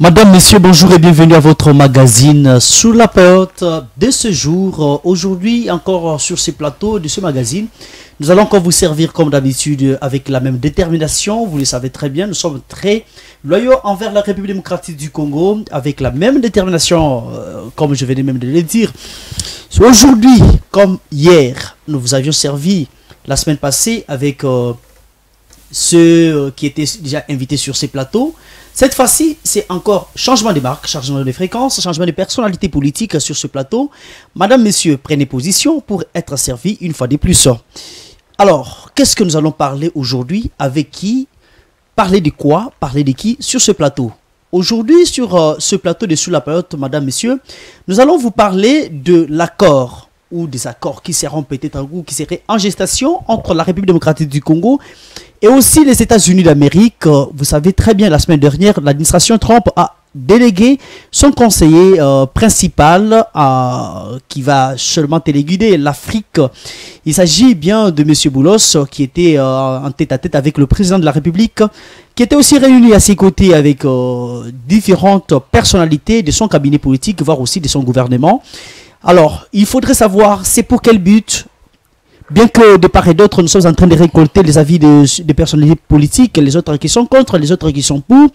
Madame, Messieurs, bonjour et bienvenue à votre magazine Sous la période de ce jour. Aujourd'hui, encore sur ce plateau de ce magazine, nous allons encore vous servir comme d'habitude avec la même détermination. Vous le savez très bien, nous sommes très loyaux envers la République démocratique du Congo avec la même détermination, comme je venais même de le dire. Aujourd'hui, comme hier, nous vous avions servi la semaine passée avec ceux qui étaient déjà invités sur ces plateaux. Cette fois-ci, c'est encore changement de marque, changement de fréquence, changement de personnalité politique sur ce plateau. Madame, Messieurs, prenez position pour être servis une fois de plus. Alors, qu'est-ce que nous allons parler aujourd'hui? Avec qui? Parler de quoi? Parler de qui sur ce plateau? Aujourd'hui, sur ce plateau de Sous la période, Madame, Messieurs, nous allons vous parler de l'accord ou des accords qui seront peut-être ou qui seraient en gestation entre la République démocratique du Congo et aussi les États-Unis d'Amérique. Vous savez très bien, la semaine dernière, l'administration Trump a délégué son conseiller principal qui va seulement téléguider l'Afrique. Il s'agit bien de M. Boulos qui était en tête-à-tête avec le président de la République, qui était aussi réuni à ses côtés avec différentes personnalités de son cabinet politique, voire aussi de son gouvernement. Alors, il faudrait savoir c'est pour quel but. Bien que de part et d'autre, nous sommes en train de récolter les avis des personnalités politiques, les autres qui sont contre, les autres qui sont pour.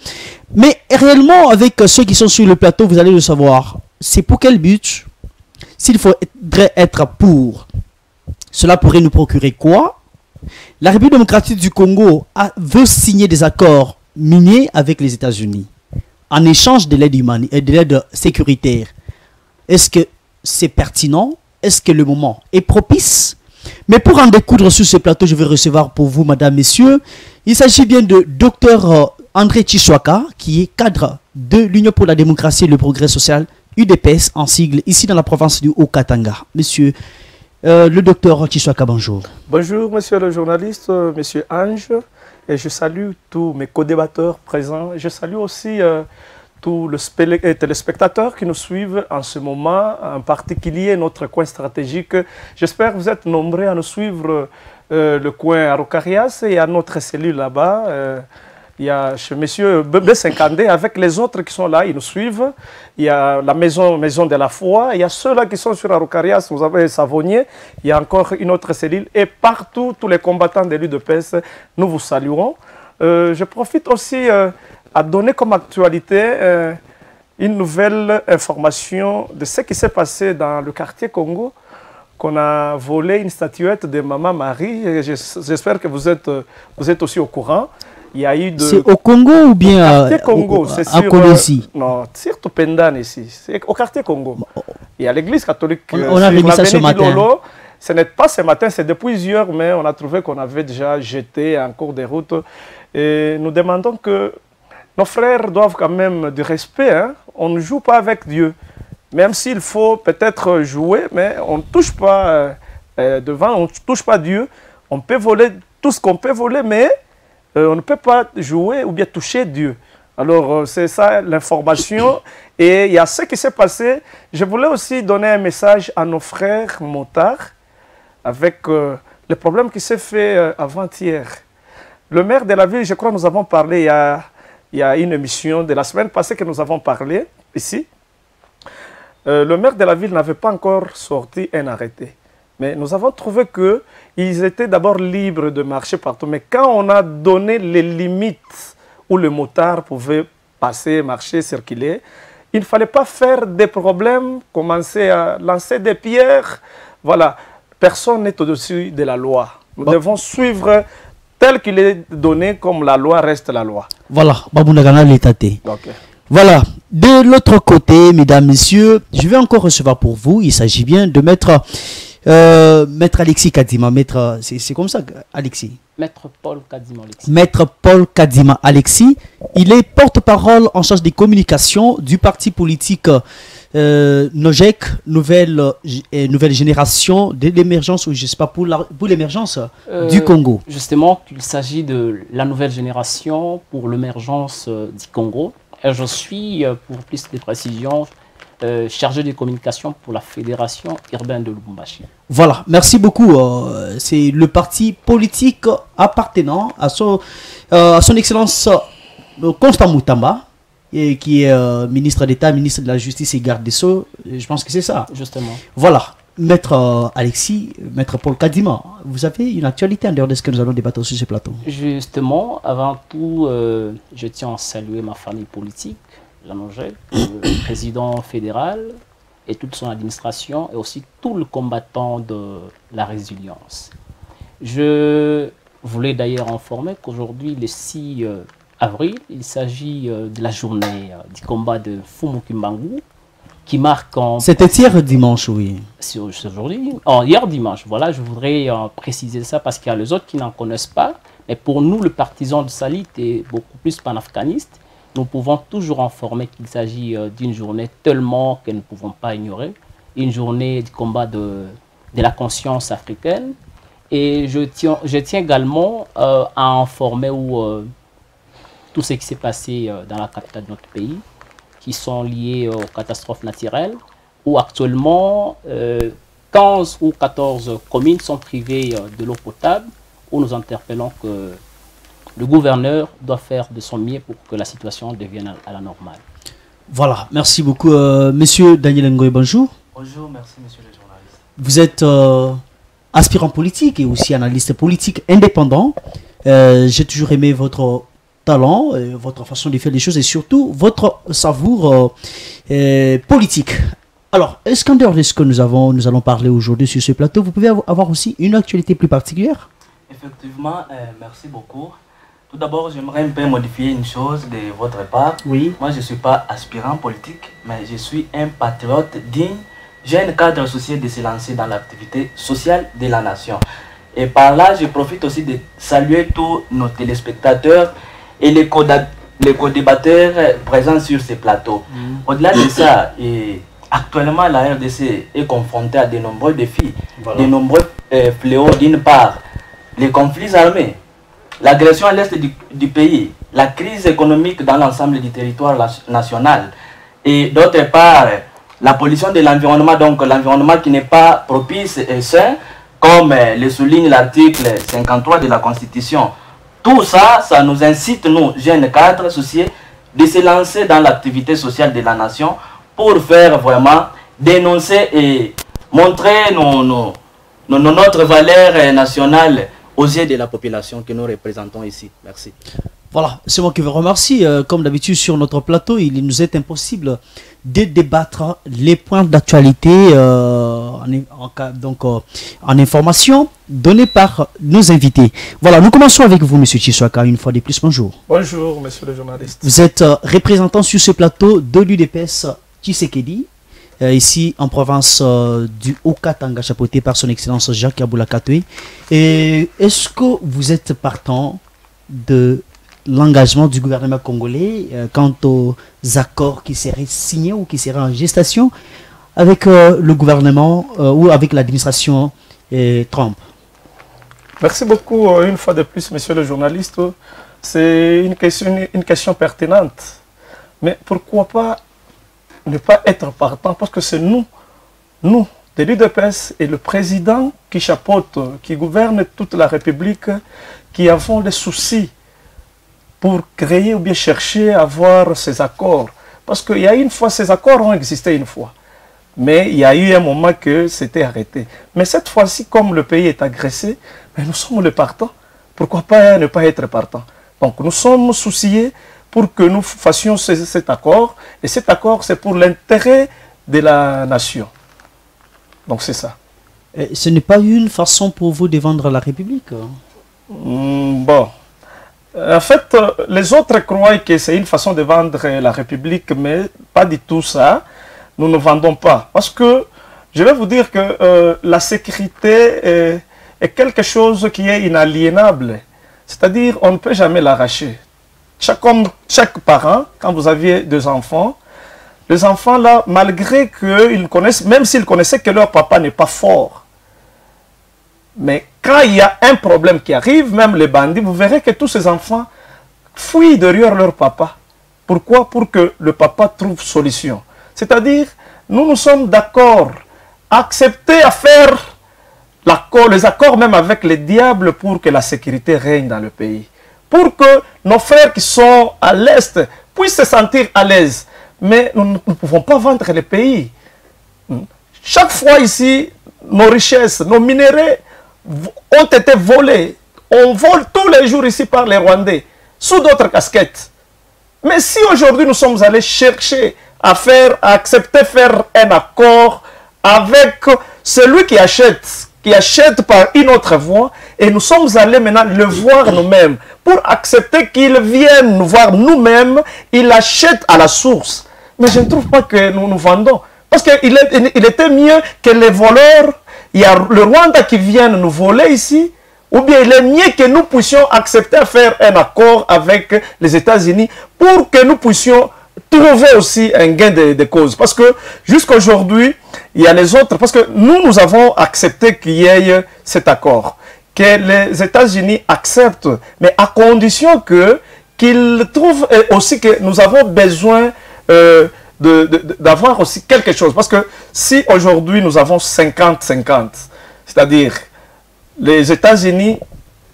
Mais réellement, avec ceux qui sont sur le plateau, vous allez le savoir. C'est pour quel but? S'il faudrait être pour, cela pourrait nous procurer quoi? La République démocratique du Congo veut signer des accords miniers avec les États-Unis en échange de l'aide humaine et de l'aide sécuritaire. Est-ce que c'est pertinent? Est-ce que le moment est propice? Mais pour en découdre sur ce plateau, je vais recevoir pour vous, Madame, Messieurs, il s'agit bien de Dr André Tshiswaka, qui est cadre de l'Union pour la démocratie et le progrès social, UDPS en sigle, ici dans la province du Haut-Katanga. Monsieur le docteur Tshiswaka, bonjour. Bonjour, monsieur le journaliste, monsieur Ange, et je salue tous mes co-débatteurs présents. Je salue aussi tous les téléspectateurs qui nous suivent en ce moment, en particulier notre coin stratégique. J'espère que vous êtes nombreux à nous suivre le coin Araucarias et à notre cellule là-bas. Il y a chez M. B50 avec les autres qui sont là, ils nous suivent. Il y a la maison de la foi. Il y a ceux-là qui sont sur Araucarias, vous avez Savonnier. Il y a encore une autre cellule. Et partout, tous les combattants de l'UDPS, nous vous saluons. Je profite aussi à donner comme actualité une nouvelle information de ce qui s'est passé dans le quartier Congo, qu'on a volé une statuette de Maman Marie. J'espère que vous êtes aussi au courant. Il y a eu C'est au Congo ou bien quartier Congo, c'est à Kolwezi? Non, surtout Pendane ici. C'est au quartier Congo. Il y a l'église catholique. On a remis ça ce matin. Lolo. Ce n'est pas ce matin, c'est depuis hier, mais on a trouvé qu'on avait déjà jeté en cours de route. Et nous demandons que nos frères doivent quand même du respect. Hein? On ne joue pas avec Dieu. Même s'il faut peut-être jouer, mais on ne touche pas devant, on ne touche pas Dieu. On peut voler tout ce qu'on peut voler, mais on ne peut pas jouer ou bien toucher Dieu. Alors, c'est ça l'information. Et il y a ce qui s'est passé. Je voulais aussi donner un message à nos frères motards avec le problème qui s'est fait avant-hier. Le maire de la ville, je crois que nous avons parlé il y a une émission de la semaine passée que nous avons parlé ici. Le maire de la ville n'avait pas encore sorti un arrêté. Mais nous avons trouvé qu'ils étaient d'abord libres de marcher partout. Mais quand on a donné les limites où le motard pouvait passer, marcher, circuler, il ne fallait pas faire des problèmes, commencer à lancer des pierres. Voilà, personne n'est au-dessus de la loi. Nous devons suivre tel qu'il est donné, comme la loi reste la loi. Voilà, Babounagana l'étaté. Okay. Voilà, de l'autre côté, mesdames, messieurs, je vais encore recevoir pour vous, il s'agit bien de Maître Alexis Kadima. C'est comme ça, Alexis? Maître Paul Kadima Alexis. Maître Paul Kadima Alexis, il est porte-parole en charge des communications du parti politique NOJEC, nouvelle génération de l'émergence, ou je ne sais pas, pour l'émergence du Congo. Justement, il s'agit de la nouvelle génération pour l'émergence du Congo. Et je suis, pour plus de précision, chargé de communication pour la Fédération urbaine de Lubumbashi. Voilà, merci beaucoup. C'est le parti politique appartenant à son Excellence Constant Moutamba. qui est ministre d'État, ministre de la Justice et garde des Sceaux. Je pense que c'est ça. Justement. Voilà. Maître Alexis, Maître Paul Kadima, vous avez une actualité en dehors de ce que nous allons débattre sur ce plateau. Justement, avant tout, je tiens à saluer ma famille politique, la Nogel, le président fédéral et toute son administration, et aussi tout le combattant de la résilience. Je voulais d'ailleurs informer qu'aujourd'hui, le 6 avril, il s'agit de la journée du combat de Fumukimbangu, qui marque en... C'était hier dimanche, oui. C'est aujourd'hui. Hier dimanche, voilà, je voudrais préciser ça parce qu'il y a les autres qui n'en connaissent pas. Mais pour nous, le partisan de Salit est beaucoup plus panafricaniste. Nous pouvons toujours informer qu'il s'agit d'une journée tellement que nous ne pouvons pas ignorer. Une journée du combat de la conscience africaine. Et je tiens également à informer tout ce qui s'est passé dans la capitale de notre pays, qui sont liés aux catastrophes naturelles, où actuellement 15 ou 14 communes sont privées de l'eau potable, où nous interpellons que le gouverneur doit faire de son mieux pour que la situation devienne à la normale. Voilà, merci beaucoup. Monsieur Daniel Ngoy, bonjour. Bonjour, merci monsieur le journaliste. Vous êtes aspirant politique et aussi analyste politique indépendant. J'ai toujours aimé votre talent, votre façon de faire les choses et surtout votre savour politique. Alors, est-ce qu'en dehors de ce que nous allons parler aujourd'hui sur ce plateau, vous pouvez avoir aussi une actualité plus particulière? Effectivement, merci beaucoup. Tout d'abord, j'aimerais un peu modifier une chose de votre part. Oui. Moi, je ne suis pas aspirant politique, mais je suis un patriote digne, jeune cadre associé de se lancer dans l'activité sociale de la nation. Et par là, je profite aussi de saluer tous nos téléspectateurs et les co-débatteurs présents sur ces plateaux. Au-delà de ça, actuellement la RDC est confrontée à de nombreux défis, de nombreux fléaux. D'une part, les conflits armés, l'agression à l'est du pays, la crise économique dans l'ensemble du territoire national, et d'autre part, la pollution de l'environnement, donc l'environnement qui n'est pas propice et sain, comme le souligne l'article 53 de la Constitution. Tout ça, ça nous incite, nous, jeunes cadres associés, de se lancer dans l'activité sociale de la nation pour faire vraiment dénoncer et montrer notre valeur nationale aux yeux de la population que nous représentons ici. Merci. Voilà, c'est moi qui vous remercie. Comme d'habitude sur notre plateau, il nous est impossible de débattre les points d'actualité en information donnée par nos invités. Voilà, nous commençons avec vous, Monsieur Chiswaka, une fois de plus. Bonjour. Bonjour, monsieur le journaliste. Vous êtes représentant sur ce plateau de l'UDPS Tshisekedi, ici en province du Haut-Katanga, chapeauté par son Excellence Jacques Aboula Katoué. Et est-ce que vous êtes partant de l'engagement du gouvernement congolais quant aux accords qui seraient signés ou qui seraient en gestation avec le gouvernement ou avec l'administration Trump? Merci beaucoup une fois de plus, monsieur le journaliste. C'est une question pertinente. Mais pourquoi pas ne pas être partant? Parce que c'est nous, de l'UDPS et le président qui chapeaute, qui gouverne toute la République, qui avons des soucis pour créer ou bien chercher à avoir ces accords. Parce qu'il y a une fois, ces accords ont existé une fois. Mais il y a eu un moment que c'était arrêté. Mais cette fois-ci, comme le pays est agressé, mais nous sommes les partants. Pourquoi pas ne pas être partants? Donc nous sommes souciés pour que nous fassions cet accord. Et cet accord, c'est pour l'intérêt de la nation. Donc c'est ça. Et ce n'est pas une façon pour vous de vendre la République? Bon. En fait, les autres croient que c'est une façon de vendre la République, mais pas du tout ça. Nous ne vendons pas. Parce que, je vais vous dire que la sécurité est quelque chose qui est inaliénable. C'est-à-dire, on ne peut jamais l'arracher. Chaque parent, quand vous aviez deux enfants, les enfants là, malgré qu'ils connaissent, même s'ils connaissaient que leur papa n'est pas fort, mais quand il y a un problème qui arrive, même les bandits, vous verrez que tous ces enfants fuient derrière leur papa. Pourquoi? Pour que le papa trouve solution. C'est-à-dire, nous sommes d'accord, accepter à faire les accords même avec les diables pour que la sécurité règne dans le pays. Pour que nos frères qui sont à l'Est puissent se sentir à l'aise. Mais nous ne pouvons pas vendre le pays. Chaque fois ici, nos richesses, nos minéraux ont été volés. On vole tous les jours ici par les Rwandais, sous d'autres casquettes. Mais si aujourd'hui nous sommes allés chercher à accepter de faire un accord avec celui qui achète par une autre voie, et nous sommes allés maintenant le voir nous-mêmes, pour accepter qu'il vienne nous voir nous-mêmes, il achète à la source. Mais je ne trouve pas que nous nous vendons. Parce qu'il était mieux que les voleurs, il y a le Rwanda qui vienne nous voler ici, ou bien il est mieux que nous puissions accepter de faire un accord avec les États-Unis pour que nous puissions trouver aussi un gain de cause. Parce que jusqu'à aujourd'hui, il y a les autres, parce que nous avons accepté qu'il y ait cet accord, que les États-Unis acceptent, mais à condition qu'ils trouvent aussi que nous avons besoin d'avoir aussi quelque chose. Parce que si aujourd'hui nous avons 50-50, c'est-à-dire les États-Unis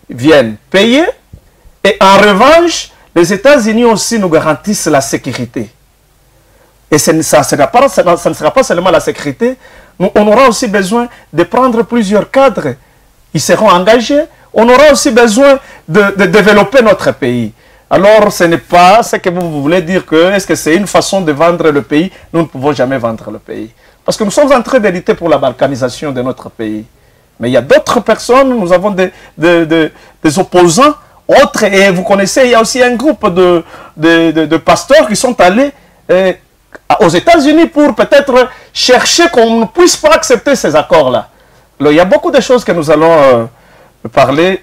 viennent payer et en revanche, les États-Unis aussi nous garantissent la sécurité. Et ça ne sera pas seulement la sécurité, on aura aussi besoin de prendre plusieurs cadres. Ils seront engagés. On aura aussi besoin de développer notre pays. Alors, ce n'est pas ce que vous voulez dire que est-ce que c'est une façon de vendre le pays? Nous ne pouvons jamais vendre le pays. Parce que nous sommes en train de lutter pour la balkanisation de notre pays. Mais il y a d'autres personnes, nous avons des opposants, autres, et vous connaissez, il y a aussi un groupe de pasteurs qui sont allés aux États-Unis pour peut-être chercher qu'on ne puisse pas accepter ces accords-là. Il y a beaucoup de choses que nous allons parler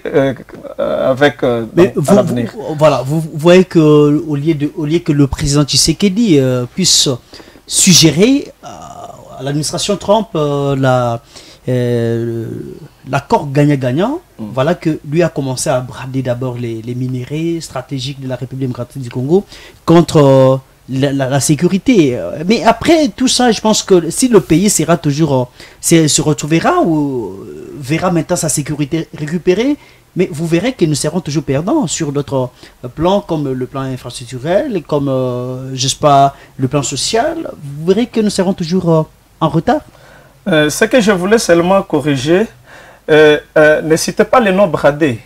avec à l'avenir. Voilà, vous voyez qu'au lieu que le président Tshisekedi puisse suggérer à l'administration Trump l'accord gagnant-gagnant, voilà que lui a commencé à brader d'abord les minéraux stratégiques de la République démocratique du Congo contre la sécurité. Mais après tout ça, je pense que si le pays sera toujours, se retrouvera ou verra maintenant sa sécurité récupérée, mais vous verrez que nous serons toujours perdants sur d'autres plans, comme le plan infrastructurel, comme, je sais pas, le plan social. Vous verrez que nous serons toujours en retard. Ce que je voulais seulement corriger, ne citez pas les noms bradés.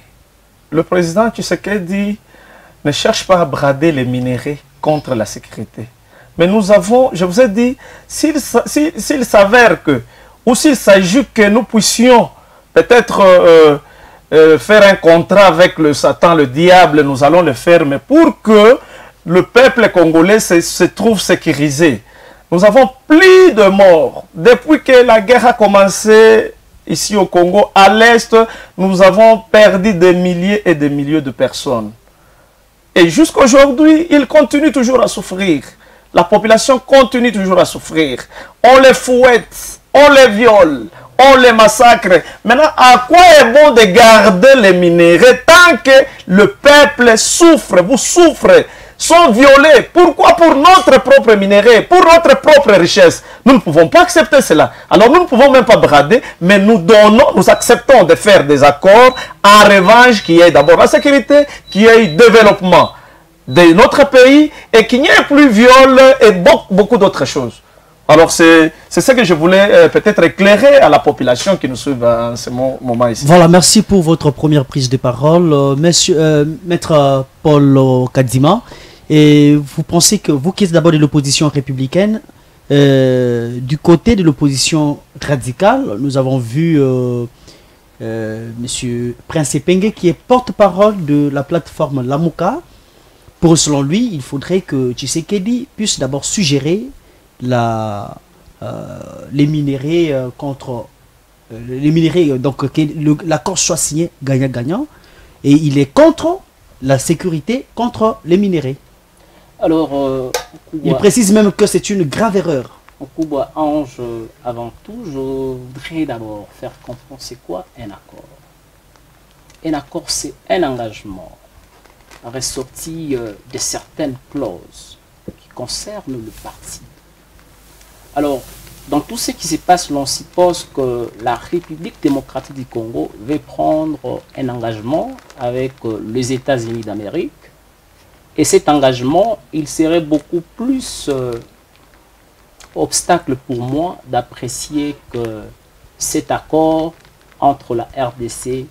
Le président Tshisekedi ne cherche pas à brader les minéraux contre la sécurité. Mais nous avons, je vous ai dit, s'il s'avère que, ou s'il s'agit que nous puissions peut-être faire un contrat avec le Satan, le diable, nous allons le faire, mais pour que le peuple congolais se trouve sécurisé. Nous avons plus de morts. Depuis que la guerre a commencé ici au Congo, à l'Est, nous avons perdu des milliers et des milliers de personnes. Et jusqu'à aujourd'hui, ils continuent toujours à souffrir. La population continue toujours à souffrir. On les fouette, on les viole, on les massacre. Maintenant, à quoi est bon de garder les minéraux tant que le peuple souffre, vous souffrez, sont violés? Pourquoi? Pour notre propre minerai, pour notre propre richesse. Nous ne pouvons pas accepter cela. Alors nous ne pouvons même pas brader, mais nous acceptons de faire des accords en revanche qui est d'abord la sécurité, qui est le développement de notre pays et qu'il n'y ait plus viol et beaucoup d'autres choses. Alors c'est ce que je voulais peut-être éclairer à la population qui nous suit en ce moment ici. Voilà, merci pour votre première prise de parole, Maître Paul Kadzima. Et vous pensez que vous qui êtes d'abord de l'opposition républicaine, du côté de l'opposition radicale, nous avons vu Monsieur Prince Epenge qui est porte-parole de la plateforme Lamuka. Pour selon lui, il faudrait que Tshisekedi puisse d'abord suggérer les minéraux contre les minéraux, donc que l'accord soit signé gagnant-gagnant, et il est contre la sécurité contre les minéraux. Alors, il précise même que c'est une grave erreur. Okuba Ange, avant tout, je voudrais d'abord faire comprendre c'est quoi un accord. Un accord, c'est un engagement ressorti de certaines clauses qui concernent le parti. Alors, dans tout ce qui se passe, l'on suppose que la République démocratique du Congo veut prendre un engagement avec les États-Unis d'Amérique Et cet engagement, il serait beaucoup plus obstacle pour moi d'apprécier que cet accord entre la RDC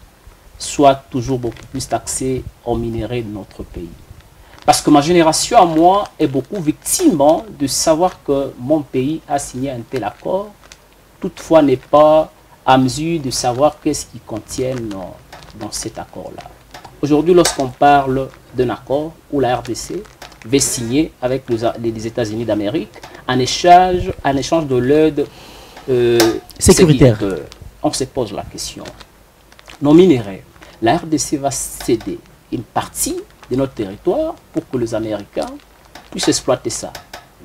soit toujours beaucoup plus taxé aux minéraux de notre pays. Parce que ma génération à moi est beaucoup victime de savoir que mon pays a signé un tel accord, toutefois n'est pas à mesure de savoir qu'est-ce qui contient dans cet accord-là. Aujourd'hui, lorsqu'on parle d'un accord où la RDC va signer avec les États-Unis d'Amérique en échange de l'aide sécuritaire, on se pose la question. Nos minéraux, la RDC va céder une partie de notre territoire pour que les Américains puissent exploiter ça.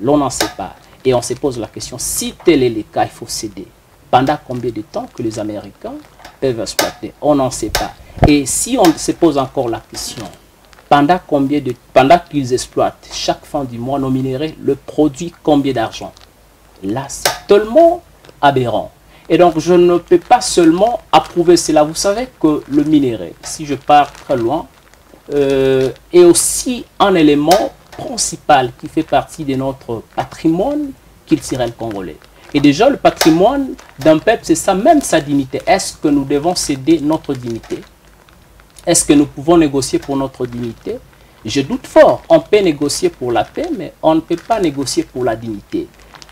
L'on n'en sait pas. Et on se pose la question, si tel est le cas, il faut céder. Pendant combien de temps que les Américains peuvent exploiter? On n'en sait pas. Et si on se pose encore la question, pendant qu'ils exploitent chaque fin du mois nos minéraux, le produit combien d'argent? Là, c'est tellement aberrant. Et donc, je ne peux pas seulement approuver cela. Vous savez que le minerai, si je pars très loin, est aussi un élément principal qui fait partie de notre patrimoine culturel congolais. Et déjà, le patrimoine d'un peuple, c'est ça, même sa dignité. Est-ce que nous devons céder notre dignité? Est-ce que nous pouvons négocier pour notre dignité? Je doute fort. On peut négocier pour la paix, mais on ne peut pas négocier pour la dignité.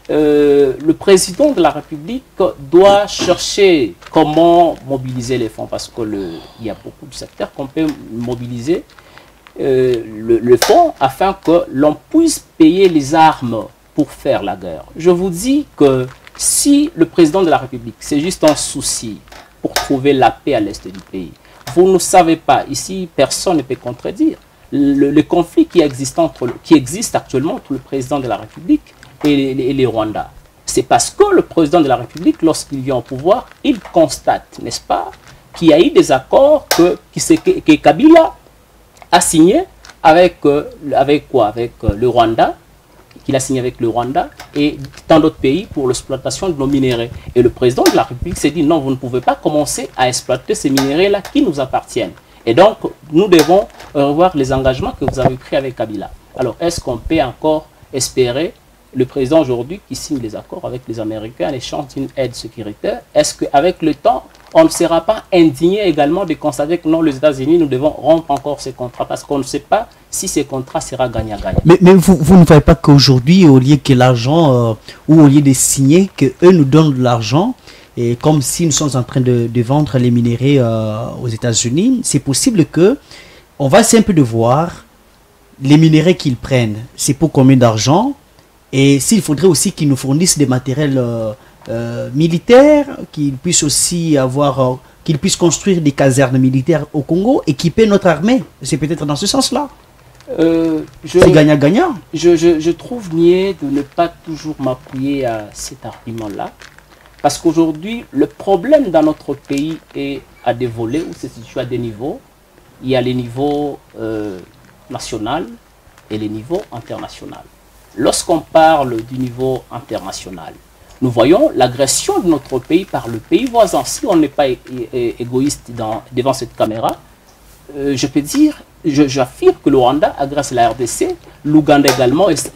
Le président de la République doit chercher comment mobiliser les fonds, parce qu'il y a beaucoup de secteurs qu'on peut mobiliser le fonds afin que l'on puisse payer les armes pour faire la guerre. Je vous dis que si le président de la République, c'est juste un souci pour trouver la paix à l'est du pays, vous ne savez pas, ici personne ne peut contredire le conflit qui existe actuellement entre le président de la République et les Rwandais. C'est parce que le président de la République, lorsqu'il vient au pouvoir, il constate, n'est-ce pas, qu'il y a eu des accords que Kabila a signés avec le Rwanda, qu'il a signé avec le Rwanda et tant d'autres pays pour l'exploitation de nos minéraux. Et le président de la République s'est dit non, vous ne pouvez pas commencer à exploiter ces minéraux-là qui nous appartiennent. Et donc, nous devons revoir les engagements que vous avez pris avec Kabila. Alors, est-ce qu'on peut encore espérer le président aujourd'hui qui signe les accords avec les Américains en échange d'une aide sécuritaire? Est-ce qu'avec le temps, on ne sera pas indigné également de constater que non, les États-Unis, nous devons rompre encore ces contrats parce qu'on ne sait pas si ces contrats seront gagnant-gagnant. Mais vous ne voyez pas qu'aujourd'hui, au lieu que l'argent, ou au lieu de signer, qu'eux nous donnent de l'argent, et comme si nous sommes en train de vendre les minéraux aux États-Unis, c'est possible que on va essayer un peu de voir les minéraux qu'ils prennent, c'est pour combien d'argent, et s'il faudrait aussi qu'ils nous fournissent des matériels militaires, qu'ils puissent aussi avoir, qu'ils puissent construire des casernes militaires au Congo, équiper notre armée. C'est peut-être dans ce sens-là. C'est gagnant-gagnant. Je trouve niais de ne pas toujours m'appuyer à cet argument-là. Parce qu'aujourd'hui, le problème dans notre pays est à des volets où c'est situé à des niveaux. Il y a les niveaux national et les niveaux internationaux. Lorsqu'on parle du niveau international, nous voyons l'agression de notre pays par le pays voisin. Si on n'est pas égoïste devant cette caméra, je peux dire, j'affirme que le Rwanda agresse la RDC, l'Ouganda également est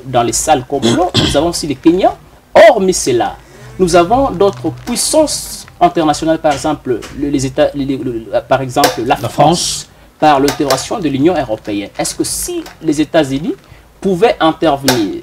dans les salles complots. Nous avons aussi le Kenya. Hormis cela, nous avons d'autres puissances internationales, par exemple, la France, par l'intégration de l'Union européenne. Est-ce que si les États-Unis pouvaient intervenir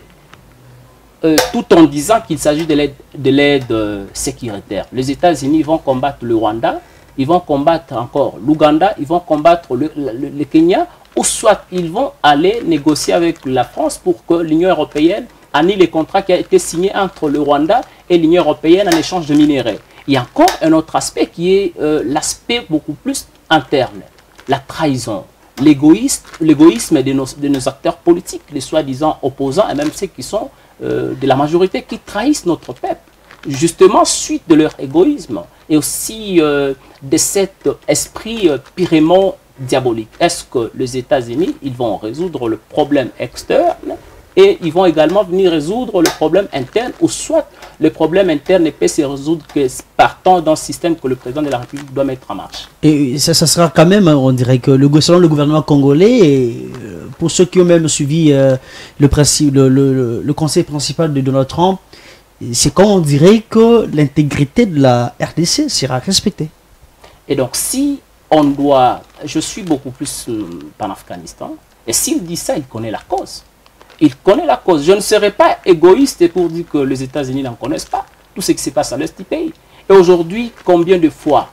tout en disant qu'il s'agit de l'aide sécuritaire, les États-Unis vont combattre le Rwanda, ils vont combattre encore l'Ouganda, ils vont combattre le Kenya, ou soit ils vont aller négocier avec la France pour que l'Union européenne annule les contrats qui a été signé entre le Rwanda et l'Union européenne en échange de minéraux. Il y a encore un autre aspect qui est l'aspect beaucoup plus interne, la trahison, l'égoïsme de nos acteurs politiques, les soi-disant opposants et même ceux qui sont de la majorité qui trahissent notre peuple, justement suite de leur égoïsme et aussi de cet esprit purement diabolique. Est-ce que les États-Unis, ils vont résoudre le problème externe et ils vont également venir résoudre le problème interne, ou soit le problème interne ne peut se résoudre que partant d'un système que le président de la République doit mettre en marche? Et ça sera quand même, on dirait que selon le gouvernement congolais, pour ceux qui ont même suivi le conseil principal de Donald Trump, c'est comme on dirait que l'intégrité de la RDC sera respectée. Et donc, si on doit... Je suis beaucoup plus pan-Afghanistan. Et s'il dit ça, il connaît la cause. Il connaît la cause. Je ne serai pas égoïste pour dire que les États-Unis n'en connaissent pas tout ce qui se passe à l'est du pays. Et aujourd'hui, combien de fois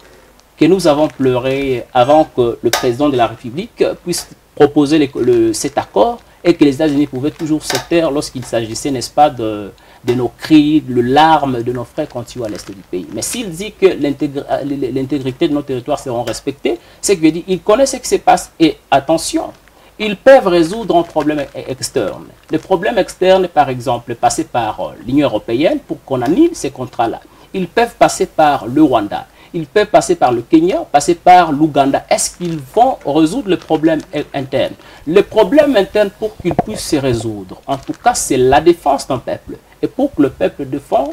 que nous avons pleuré avant que le président de la République puisse proposer cet accord et que les États-Unis pouvaient toujours se taire lorsqu'il s'agissait, n'est-ce pas, de nos cris, de larmes de nos frères contigües à l'est du pays. Mais s'il dit que l'intégrité de nos territoires seront respectés, c'est qu'il dit qu'il connaît ce qui se passe. Et attention, ils peuvent résoudre un problème externe. Le problème externe, par exemple, passer par l'Union européenne pour qu'on annule ces contrats-là. Ils peuvent passer par le Rwanda. Ils peuvent passer par le Kenya, passer par l'Ouganda. Est-ce qu'ils vont résoudre le problème interne? Le problème interne, pour qu'il puisse se résoudre, en tout cas, c'est la défense d'un peuple. Et pour que le peuple défende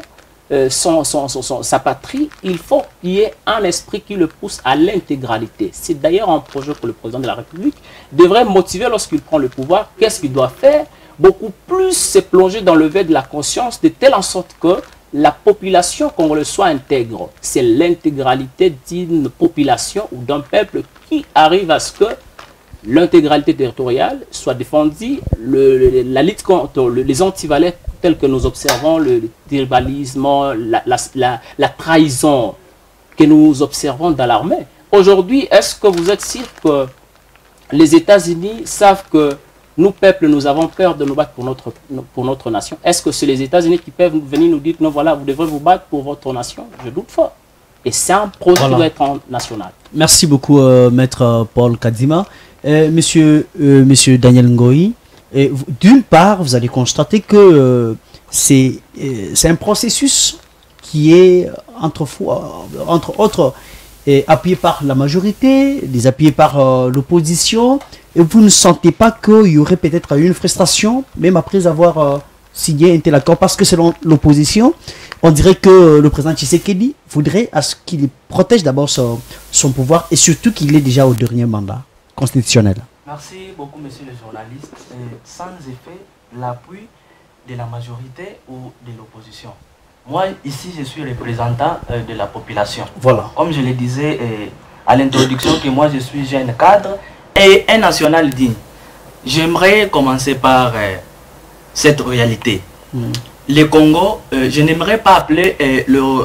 sa patrie, il faut qu'il y ait un esprit qui le pousse à l'intégralité. C'est d'ailleurs un projet que le président de la République devrait motiver lorsqu'il prend le pouvoir. Qu'est-ce qu'il doit faire? Beaucoup plus se plonger dans le verre de la conscience, de telle en sorte que la population congolaise soit intègre. C'est l'intégralité d'une population ou d'un peuple qui arrive à ce que l'intégralité territoriale soit défendue, la lutte contre les antivalets tels que nous observons, le tribalisme, la trahison que nous observons dans l'armée. Aujourd'hui, est-ce que vous êtes sûr que les États-Unis savent que nous, peuples, nous avons peur de nous battre pour notre nation? Est-ce que c'est les États-Unis qui peuvent venir nous dire non, voilà, vous devrez vous battre pour votre nation? Je doute fort. Et c'est un projet qui doit être national. Merci beaucoup, Maître Paul Kadima. Monsieur Daniel Ngoï, d'une part, vous allez constater que c'est un processus qui est, entre autres, appuyé par la majorité, appuyé par l'opposition. Et vous ne sentez pas qu'il y aurait peut-être une frustration, même après avoir signé un tel accord, parce que selon l'opposition, on dirait que le président Tshisekedi voudrait à ce qu'il protège d'abord son pouvoir et surtout qu'il est déjà au dernier mandat constitutionnel. Merci beaucoup, monsieur le journaliste. Sans effet, l'appui de la majorité ou de l'opposition. Moi, ici, je suis représentant de la population. Voilà. Comme je le disais à l'introduction, que moi, je suis jeune cadre et un national digne. J'aimerais commencer par cette réalité. Le Congo, je n'aimerais pas appeler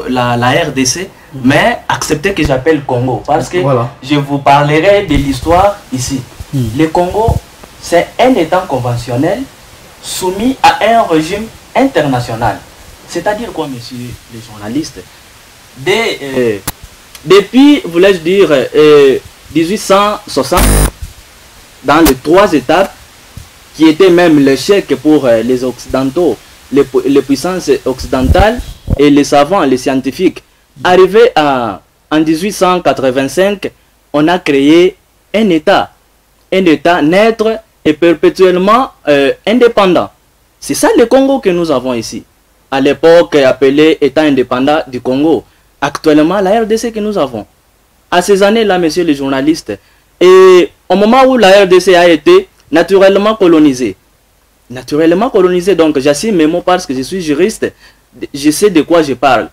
la RDC, mais accepter que j'appelle Congo, parce que je vous parlerai de l'histoire ici. Le Congo, c'est un État conventionnel soumis à un régime international. C'est-à-dire quoi, monsieur le journaliste? Depuis, voulais-je dire, 1860, dans les 3 étapes, qui étaient même l'échec pour les Occidentaux, les puissances occidentales et les savants, les scientifiques. Arrivé en 1885, on a créé un État neutre et perpétuellement indépendant. C'est ça le Congo que nous avons ici. À l'époque appelé État indépendant du Congo. Actuellement, la RDC que nous avons. À ces années-là, monsieur le journaliste, et au moment où la RDC a été naturellement colonisée, donc j'assume mes mots parce que je suis juriste, je sais de quoi je parle.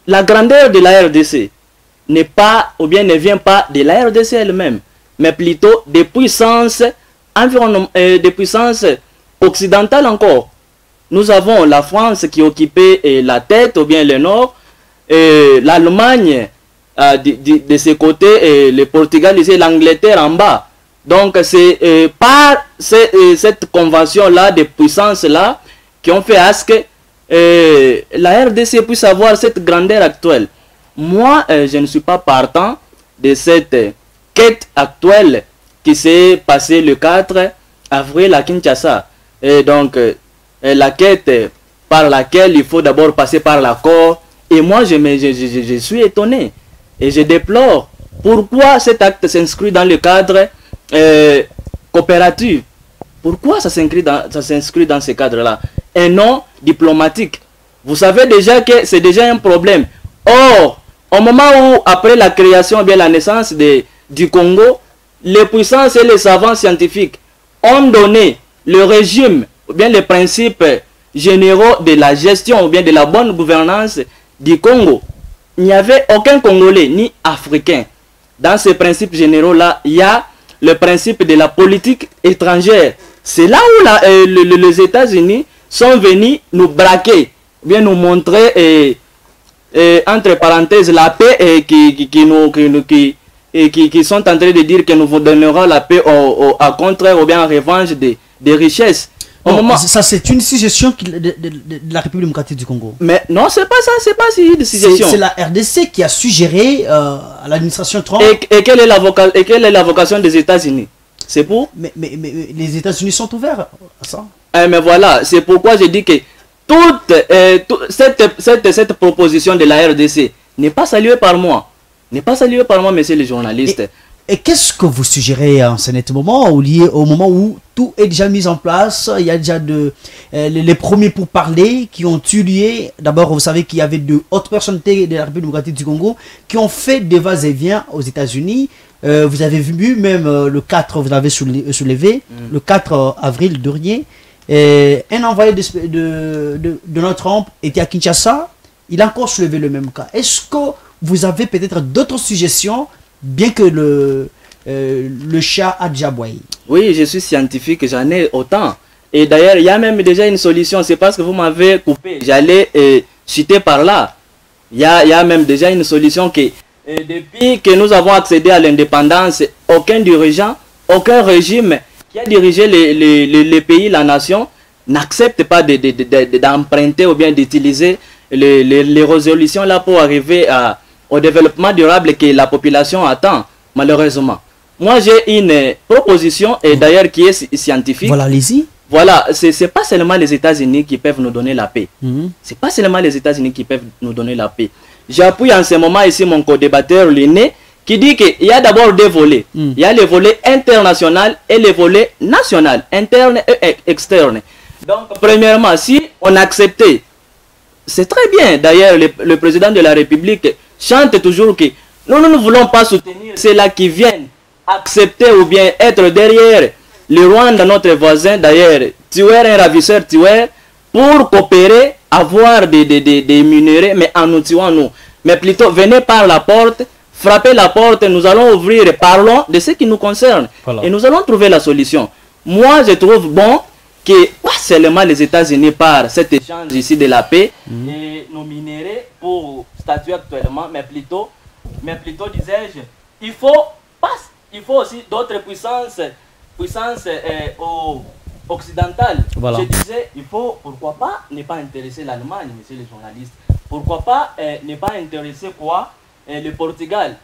La grandeur de la RDC n'est pas, ou bien ne vient pas de la RDC elle-même, mais plutôt des puissances des puissances occidentales encore. Nous avons la France qui occupait la tête, ou bien le nord, l'Allemagne de ce côté, et le Portugal ici, l'Angleterre en bas. Donc c'est par cette convention-là, des puissances-là, qui ont fait à ce que la RDC puisse avoir cette grandeur actuelle. Moi, je ne suis pas partant de cette quête actuelle qui s'est passée le 4 avril à Kinshasa. Et donc, la quête par laquelle il faut d'abord passer par l'accord. Et moi, je suis étonné et je déplore pourquoi cet acte s'inscrit dans le cadre coopératif. Pourquoi ça s'inscrit dans ce cadre-là et non diplomatique? Vous savez déjà que c'est déjà un problème. Or, au moment où, après la création, bien la naissance du Congo, les puissances et les savants scientifiques ont donné le régime, ou bien les principes généraux de la gestion, ou bien de la bonne gouvernance du Congo, il n'y avait aucun Congolais ni Africain. Dans ces principes généraux-là, il y a le principe de la politique étrangère. C'est là où les États-Unis sont venus nous braquer, bien nous montrer, entre parenthèses, la paix qui sont en train de dire que nous vous donnerons la paix à contraire ou bien en revanche des richesses. Bon, ça c'est une suggestion de la République démocratique du Congo. Mais non, c'est pas ça, c'est pas une suggestion. C'est la RDC qui a suggéré à l'administration Trump. Et quelle est la vocation des États-Unis? C'est pour mais les États-Unis sont ouverts à ça. Mais voilà, c'est pourquoi je dis que cette proposition de la RDC n'est pas saluée par moi. N'est pas saluée par moi, messieurs les journalistes. Et qu'est-ce que vous suggérez en ce moment, au moment où tout est déjà mis en place? Il y a déjà les premiers pourparlers qui ont eu lieu. D'abord, vous savez qu'il y avait de hautes personnalités de la République démocratique du Congo qui ont fait des va-et-vient aux États-Unis. Vous avez vu même le 4, vous avez soulevé, le 4 avril dernier, un envoyé de Donald Trump était à Kinshasa. Il a encore soulevé le même cas. Est-ce que vous avez peut-être d'autres suggestions, bien que le chat a déjà aboyé? Oui, je suis scientifique, j'en ai autant. Et d'ailleurs, il y a même déjà une solution. C'est parce que vous m'avez coupé. J'allais citer par là. Il y a même déjà une solution que depuis que nous avons accédé à l'indépendance, aucun dirigeant, aucun régime qui a dirigé les pays, la nation, n'accepte pas d'emprunter ou bien d'utiliser les résolutions là pour arriver au développement durable que la population attend, malheureusement. Moi, j'ai une proposition, et d'ailleurs qui est scientifique. Voilà, allez-y. Voilà, c'est pas seulement les États-Unis qui peuvent nous donner la paix. C'est pas seulement les États-Unis qui peuvent nous donner la paix. J'appuie en ce moment ici mon co-débatteur Liné qui dit qu'il y a d'abord deux volets. Il y a le volet international et le volet national, interne et externe. Donc, premièrement, si on acceptait, c'est très bien. D'ailleurs, le président de la République chante toujours que nous ne voulons pas soutenir ceux-là qui viennent accepter ou bien être derrière le Rwanda, notre voisin, d'ailleurs, tueur, un ravisseur tueur, pour coopérer, avoir des minerais, mais en nous tuant nous. Mais plutôt, venez par la porte, frappez la porte, nous allons ouvrir et parlons de ce qui nous concerne. Voilà. Et nous allons trouver la solution. Moi, je trouve bon que pas seulement les États-Unis par cet échange ici de la paix et nos minéraux pour statuer actuellement, mais plutôt disais-je, il faut aussi d'autres puissances occidentales. Voilà. Je disais, il faut, pourquoi pas, ne pas intéresser l'Allemagne, messieurs les journalistes. Pourquoi pas ne pas intéresser quoi le Portugal.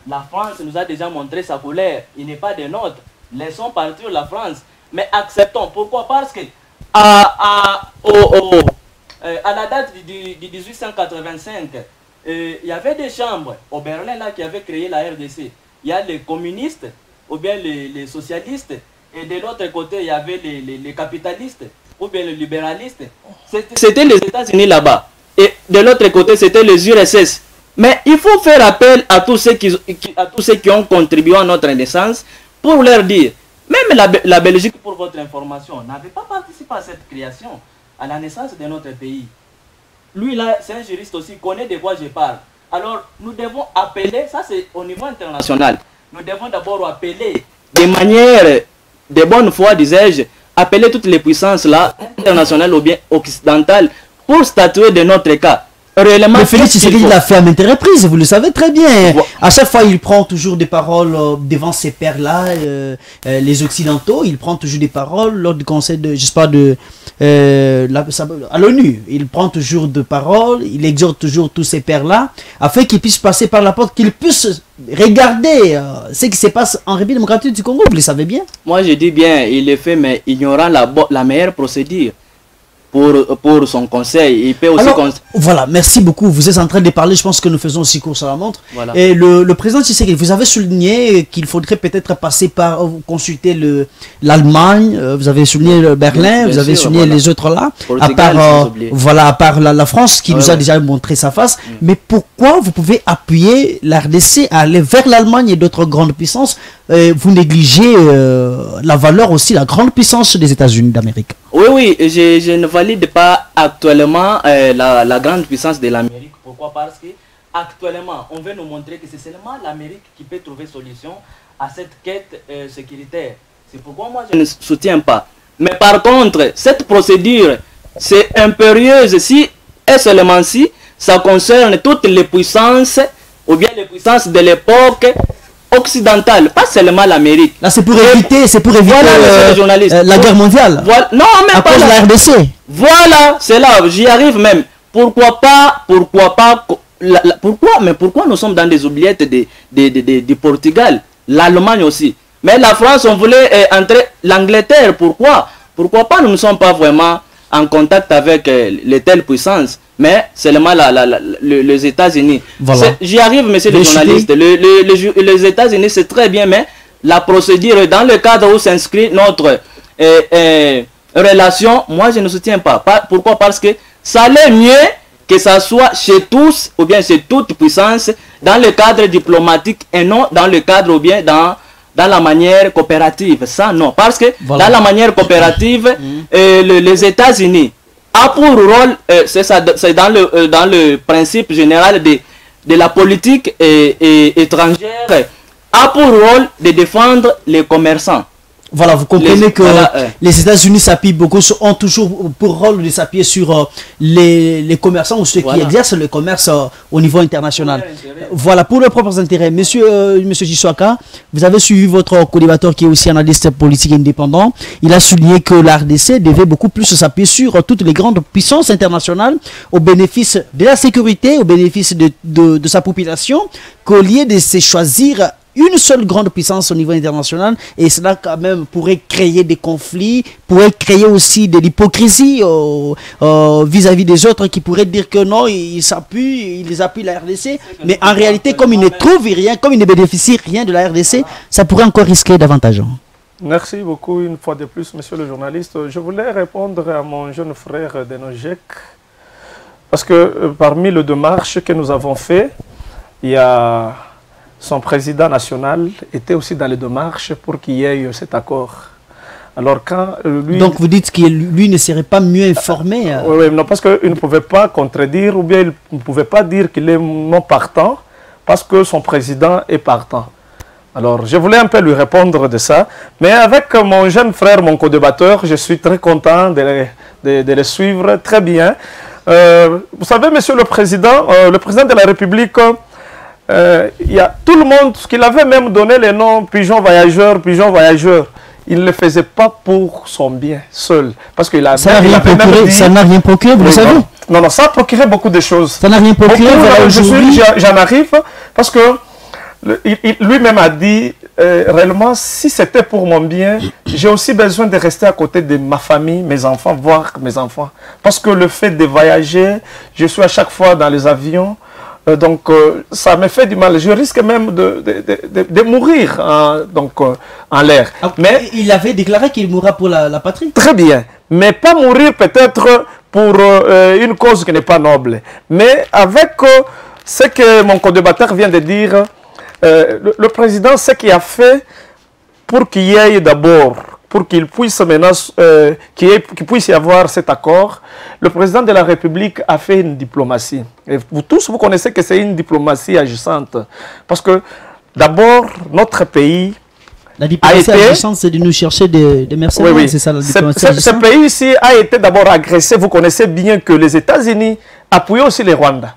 La France nous a déjà montré sa colère. Il n'est pas des nôtres. Laissons partir la France. Mais acceptons. Pourquoi? Parce que à la date du 1885, il y avait des chambres au Berlin là, qui avaient créé la RDC. Il y a les communistes ou bien les socialistes. Et de l'autre côté, il y avait les capitalistes ou bien les libéralistes. C'était les États-Unis là-bas. Et de l'autre côté, c'était les URSS. Mais il faut faire appel à tous ceux qui ont contribué à notre naissance pour leur dire, même la Belgique, pour votre information, n'avait pas participé à cette création, à la naissance de notre pays. Lui là, c'est un juriste aussi, connaît de quoi je parle. Alors, nous devons appeler, ça c'est au niveau international, nous devons d'abord appeler de manière de bonne foi, disais-je, appeler toutes les puissances là, internationales ou bien occidentales, pour statuer de notre cas. Réellement, mais Félix Tshisekedi l'a fait à maintes reprises, vous le savez très bien. À chaque fois, il prend toujours des paroles devant ces pairs-là, les Occidentaux. Il prend toujours des paroles lors du conseil de, j'espère, à l'ONU. Il prend toujours des paroles, il exhorte toujours tous ces pairs-là, afin qu'ils puissent passer par la porte, qu'ils puissent regarder ce qui se passe en République démocratique du Congo. Vous le savez bien. Moi, je dis bien, il le fait, mais ignorant la meilleure procédure. Pour son conseil, il peut aussi. Alors, voilà, merci beaucoup. Vous êtes en train de parler, je pense que nous faisons aussi course à la montre. Voilà. Et le président Tshisekedi, vous avez souligné qu'il faudrait peut-être passer par consulter l'Allemagne, vous avez souligné le Berlin, vous avez souligné les autres là, Portugal, à part la France qui nous a déjà montré sa face. Mais pourquoi vous pouvez appuyer la RDC à aller vers l'Allemagne et d'autres grandes puissances vous négligez la valeur aussi, la grande puissance des États-Unis d'Amérique. Oui, oui, je ne valide pas actuellement la grande puissance de l'Amérique. Pourquoi? Parce que actuellement, on veut nous montrer que c'est seulement l'Amérique qui peut trouver solution à cette quête sécuritaire. C'est pourquoi moi je ne soutiens pas. Mais par contre, cette procédure, c'est impérieuse si et seulement si ça concerne toutes les puissances ou bien les puissances de l'époque occidentale, pas seulement l'Amérique. Là, c'est pour éviter, voilà, la guerre mondiale. Voilà, non, mais à pas cause de la RDC. Voilà, c'est là, j'y arrive même. Pourquoi nous sommes dans des oubliettes du Portugal, l'Allemagne aussi. Mais la France, on voulait entrer l'Angleterre. Pourquoi pas nous ne sommes pas vraiment en contact avec les telles puissances, mais seulement les États-Unis. Voilà. J'y arrive, monsieur le journaliste. Les États-Unis, c'est très bien, mais la procédure, dans le cadre où s'inscrit notre relation, moi, je ne soutiens pas. Pourquoi? Parce que ça allait mieux que ça soit chez tous, ou bien chez toute puissance, dans le cadre diplomatique et non dans le cadre, ou bien dans la manière coopérative. Ça, non. Parce que dans la manière coopérative, les États-Unis a pour rôle, c'est dans le principe général de la politique étrangère, a pour rôle de défendre les commerçants. Voilà, vous comprenez que les États-Unis s'appuient beaucoup, ont toujours pour rôle de s'appuyer sur les commerçants ou ceux qui exercent le commerce au niveau international. Voilà, pour leurs propres intérêts. Monsieur Jiswaka, vous avez suivi votre co-débatteur qui est aussi analyste politique indépendant. Il a souligné que la RDC devait beaucoup plus s'appuyer sur toutes les grandes puissances internationales au bénéfice de la sécurité, au bénéfice de sa population, qu'au lieu de se choisir une seule grande puissance au niveau international, et cela quand même pourrait créer des conflits, pourrait créer aussi de l'hypocrisie vis-à-vis des autres qui pourraient dire que non, ils appuient la RDC, mais en réalité, comme ils ne trouvent rien, comme ils ne bénéficient rien de la RDC, ça pourrait encore risquer davantage. Merci beaucoup une fois de plus, monsieur le journaliste. Je voulais répondre à mon jeune frère Denojek, parce que parmi les démarches que nous avons fait, il y a son président national était aussi dans les démarches pour qu'il y ait cet accord. Alors quand lui... Donc vous dites que lui ne serait pas mieux informé Oui, non, parce qu'il ne pouvait pas contredire ou bien il ne pouvait pas dire qu'il est non partant parce que son président est partant. Alors je voulais un peu lui répondre de ça. Mais avec mon jeune frère, mon co-débatteur, je suis très content de le suivre très bien. Vous savez, monsieur le président de la République... il y a tout le monde, qu'il avait même donné les noms pigeon voyageur. Il ne le faisait pas pour son bien seul. Parce qu'il a ça n'a rien procuré, vous le savez? Non, ça a procuré beaucoup de choses. Ça n'a rien procuré. J'en arrive parce que lui-même a dit réellement, si c'était pour mon bien, j'ai aussi besoin de rester à côté de ma famille, mes enfants, voir mes enfants. Parce que le fait de voyager, je suis à chaque fois dans les avions. Donc, ça me fait du mal. Je risque même de mourir en l'air. Mais il avait déclaré qu'il mourra pour la patrie. Très bien. Mais pas mourir peut-être pour une cause qui n'est pas noble. Mais avec ce que mon co-débatteur vient de dire, le président, ce qu'il a fait pour qu'il y ait d'abord, pour qu'il puisse maintenant, qu'il puisse y avoir cet accord, le président de la République a fait une diplomatie. Et vous tous, vous connaissez que c'est une diplomatie agissante. Parce que, d'abord, notre pays... La diplomatie agissante, c'est de nous chercher des mercenaires, oui. C'est ça la diplomatie agissante. Ce pays ici a été d'abord agressé. Vous connaissez bien que les États-Unis appuyaient aussi les Rwandais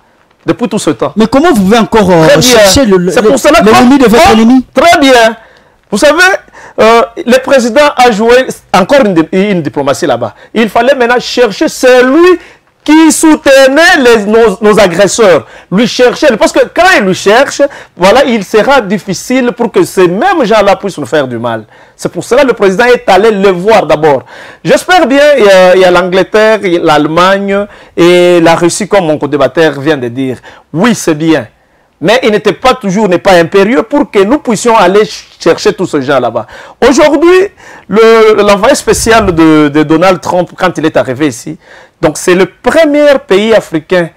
depuis tout ce temps. Mais comment vous pouvez encore chercher l'ennemi de votre ennemi? Très bien. Vous savez... le président a joué encore une diplomatie là-bas. Il fallait maintenant chercher celui qui soutenait nos agresseurs. Lui chercher, parce que quand il lui cherche, voilà, il sera difficile pour que ces mêmes gens-là puissent nous faire du mal. C'est pour cela que le président est allé le voir d'abord. J'espère bien, il y a l'Angleterre, l'Allemagne et la Russie, comme mon co-débatteur vient de dire. Oui, c'est bien. Mais il n'était pas toujours, n'est pas impérieux pour que nous puissions aller chercher tous ces gens là-bas. Aujourd'hui, l'envoyé spécial de Donald Trump, quand il est arrivé ici, donc c'est le premier pays africain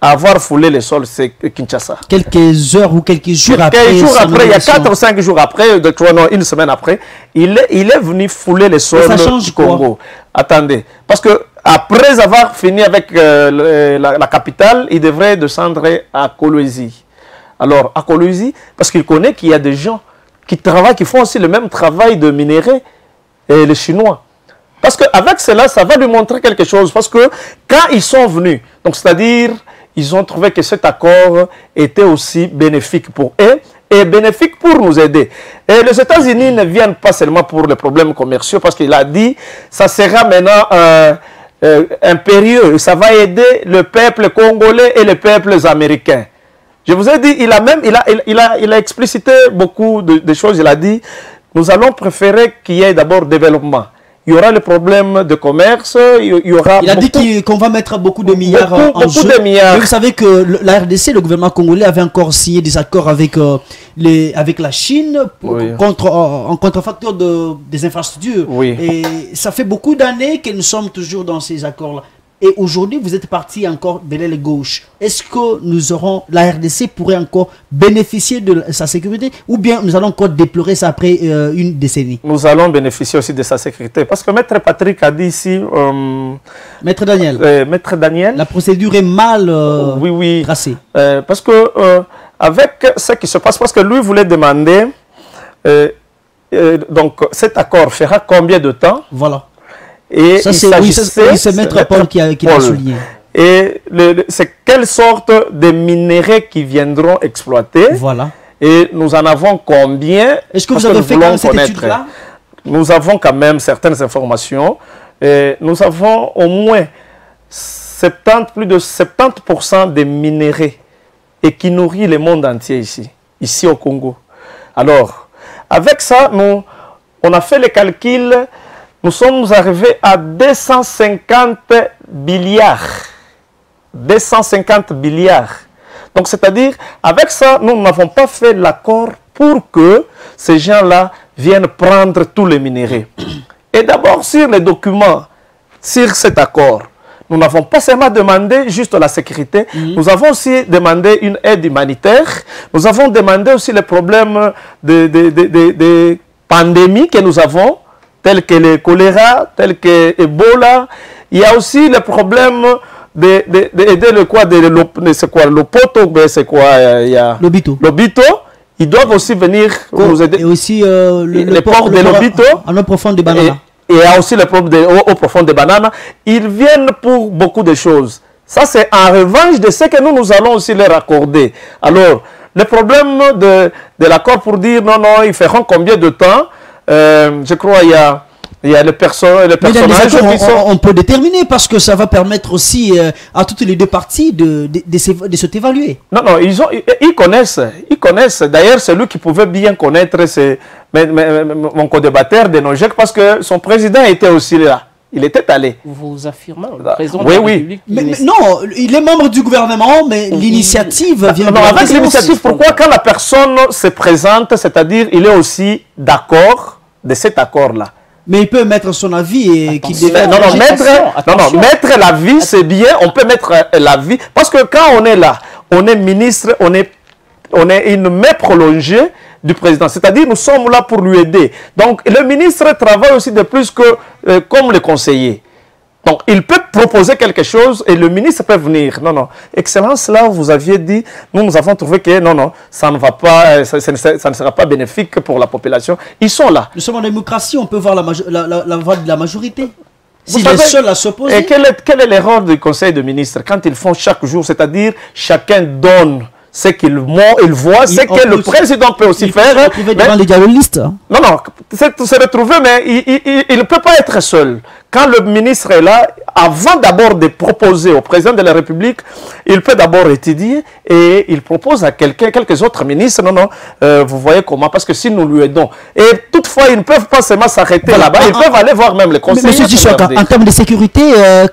à avoir foulé le sol, c'est Kinshasa. Quelques heures ou quelques jours après. Quelques jours après, il y a 4 ou 5 jours après, non, une semaine après, il est venu fouler le sol du Congo. Attendez, parce que après avoir fini avec la capitale, il devrait descendre à Kolwezi. Alors, à Kolwezi, parce qu'il connaît qu'il y a des gens qui travaillent, qui font aussi le même travail de minerai, et les Chinois. Parce qu'avec cela, ça va lui montrer quelque chose. Parce que quand ils sont venus, donc c'est-à-dire, ils ont trouvé que cet accord était aussi bénéfique pour eux et bénéfique pour nous aider. Et les États-Unis ne viennent pas seulement pour les problèmes commerciaux, parce qu'il a dit, ça sera maintenant impérieux, ça va aider le peuple congolais et les peuples américains. Je vous ai dit, il a explicité beaucoup de choses. Il a dit, nous allons préférer qu'il y ait d'abord développement. Il y aura le problème de commerce, il y aura... Il a dit qu'on va mettre beaucoup de milliards en jeu. De milliards. Mais vous savez que la RDC, le gouvernement congolais, avait encore signé des accords avec la Chine en contrefacture des infrastructures. Oui. Et ça fait beaucoup d'années que nous sommes toujours dans ces accords-là. Et aujourd'hui, vous êtes parti encore de l'aile gauche. Est-ce que la RDC pourrait encore bénéficier de sa sécurité ou bien nous allons encore déplorer ça après une décennie? Nous allons bénéficier aussi de sa sécurité. Parce que Maître Patrick a dit ici... Maître Daniel. Maître Daniel. La procédure est mal tracée. Parce que avec ce qui se passe, parce que lui voulait demander... donc cet accord fera combien de temps? Voilà. Et c'est Maître Paul qui l'a souligné. Et c'est quelle sorte de minéraux qui viendront exploiter. Voilà. Et nous en avons combien? Est-ce que vous avez fait quand cette étude-là? Nous avons quand même certaines informations. Et nous avons au moins plus de 70% des minéraux et qui nourrit le monde entier ici au Congo. Alors, avec ça, on a fait les calculs. Nous sommes arrivés à 250 milliards. 250 milliards. Donc, c'est-à-dire, avec ça, nous n'avons pas fait l'accord pour que ces gens-là viennent prendre tous les minéraux. Et d'abord, sur les documents, sur cet accord, nous n'avons pas seulement demandé juste la sécurité, nous avons aussi demandé une aide humanitaire, nous avons demandé aussi les problèmes de pandémie que nous avons, tels que le choléra, tels que Ebola. Il y a aussi le problème d'aider l'Obito. Ils doivent aussi venir nous aider. Et aussi le port de l'Obito. En eau profonde de Banana. Et il y a aussi le port de eau profonde de Banana. Ils viennent pour beaucoup de choses. Ça, c'est en revanche de ce que nous allons aussi leur accorder. Alors, le problème de l'accord pour dire non, ils feront combien de temps? Je crois qu'il y a les personnages qui sont... On peut déterminer parce que ça va permettre aussi à toutes les deux parties de se évaluer. Non, ils connaissent. D'ailleurs, celui qui pouvait bien connaître, c'est mon co-débatteur de Nojek parce que son président était aussi là. Il était allé. Vous affirmez, le président de la République. Mais non, il est membre du gouvernement, mais l'initiative vient de la avec l'initiative, pourquoi quand la personne se présente, c'est-à-dire il est aussi d'accord de cet accord-là? Mais il peut mettre son avis et qu'il mettre l'avis, c'est bien, on peut mettre l'avis. Parce que quand on est là, on est ministre, on est une main prolongée du président. C'est-à-dire, nous sommes là pour lui aider. Donc, le ministre travaille aussi de plus que comme le conseiller. Donc, il peut proposer quelque chose et le ministre peut venir. Non. Excellence, là, vous aviez dit, nous avons trouvé que non, ça ne va pas, ça ne sera pas bénéfique pour la population. Ils sont là. Nous sommes en démocratie, on peut voir la voix de la majorité. S'il est seul à s'opposer. Et quelle est l'erreur du conseil de ministres quand ils font chaque jour, c'est-à-dire chacun donne ce qu'il voit, ce que le président peut aussi faire. Se retrouver devant les dialoguistes. Non, c'est se retrouver, mais il ne peut pas être seul. Quand le ministre est là, avant d'abord de proposer au président de la République, il peut d'abord étudier et il propose à quelques autres ministres. Vous voyez comment, parce que si nous lui aidons. Et toutefois, ils ne peuvent pas seulement s'arrêter là-bas, ils peuvent aller voir même les conseillers. Monsieur Tissouaka, en termes de sécurité,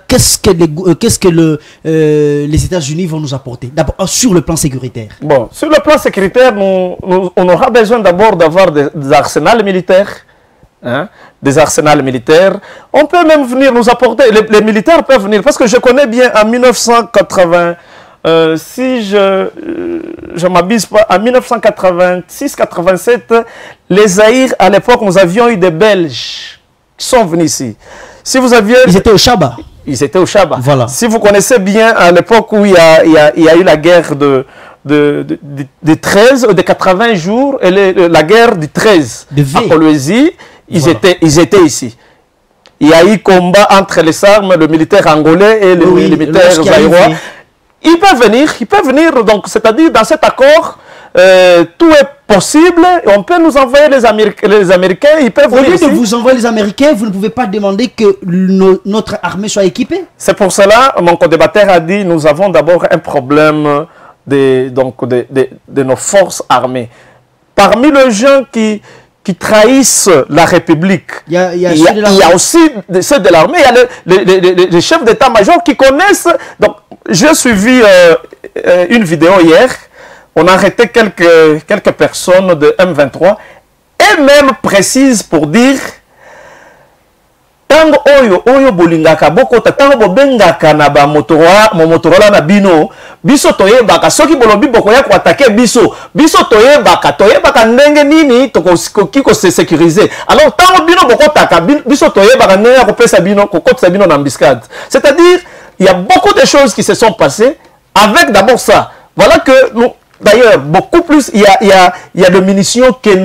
qu'est-ce que les États-Unis vont nous apporter? D'abord, sur le plan sécuritaire. Bon, sur le plan sécuritaire, on aura besoin d'abord d'avoir des arsenals militaires. Des arsenals militaires. On peut même venir nous apporter, les militaires peuvent venir, parce que je connais bien en 1980, si je m'abuse pas, en 1986-87, les Zaïre, à l'époque, nous avions eu des Belges qui sont venus ici. Si vous aviez... Ils étaient au Chaba. Ils étaient au Chaba. Voilà. Si vous connaissez bien, à l'époque où il y a eu la guerre de 13, de 80 jours, et la guerre du 13 à Kolwezi, ils étaient ici. Il y a eu combat entre les armes, le militaire angolais et les militaires zaïrois. Ils peuvent venir, donc c'est-à-dire dans cet accord, tout est possible, et on peut nous envoyer les Américains, ils peuvent venir ici. Au lieu de vous envoyer les Américains, vous ne pouvez pas demander que notre armée soit équipée. C'est pour cela, mon co-débatteur a dit, nous avons d'abord un problème de nos forces armées. Parmi les gens qui trahissent la République, il y a aussi ceux de l'armée, il y a les chefs d'état-major qui connaissent. Donc, j'ai suivi une vidéo hier, on a arrêté quelques personnes de M23, et même précise pour dire tango oyo bolingaka bokota tango bobengaka na ba motorola na bino biso toyebaka soki bolobi bokoya ko attaquer biso toyebaka ndenge nini tokoki ko se sécuriser. Alors tango bino bokotaka biso toyebaka ndenge ko pesa bino ko kotsa bino na embuscade. C'est-à-dire il y a beaucoup de choses qui se sont passées avec d'abord ça. Voilà que nous d'ailleurs, beaucoup plus, il y a de munitions que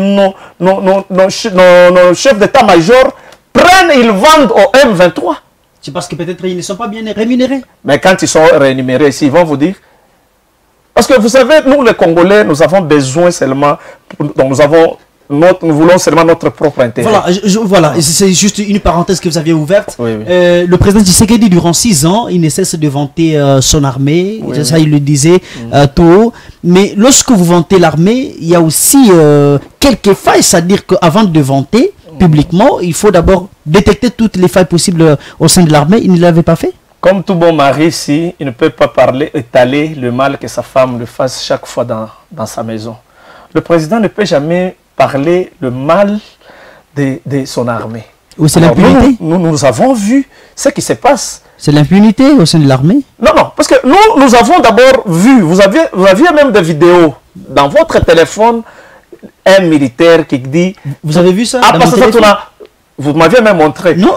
nos chefs d'état-major prennent, ils vendent au M23. C'est parce que peut-être ils ne sont pas bien rémunérés. Mais quand ils sont rémunérés, ils vont vous dire. Parce que vous savez, nous les Congolais, nous avons besoin seulement, donc nous voulons seulement notre propre intérêt. Voilà, c'est juste une parenthèse que vous aviez ouverte. Oui. Le président Tshisekedi, durant 6 ans, il ne cesse de vanter son armée. Ça, il le disait tôt. Mais lorsque vous vantez l'armée, il y a aussi quelques failles. C'est-à-dire qu'avant de vanter publiquement, il faut d'abord détecter toutes les failles possibles au sein de l'armée. Il ne l'avait pas fait. Comme tout bon mari, il ne peut pas étaler le mal que sa femme le fasse chaque fois dans sa maison. Le président ne peut jamais parler le mal de son armée. Ou c'est l'impunité? Nous avons vu ce qui se passe. C'est l'impunité au sein de l'armée? Non, parce que nous avons d'abord vu, vous aviez même des vidéos dans votre téléphone, un militaire qui dit... Vous avez vu ça? Vous m'aviez même montré. Non.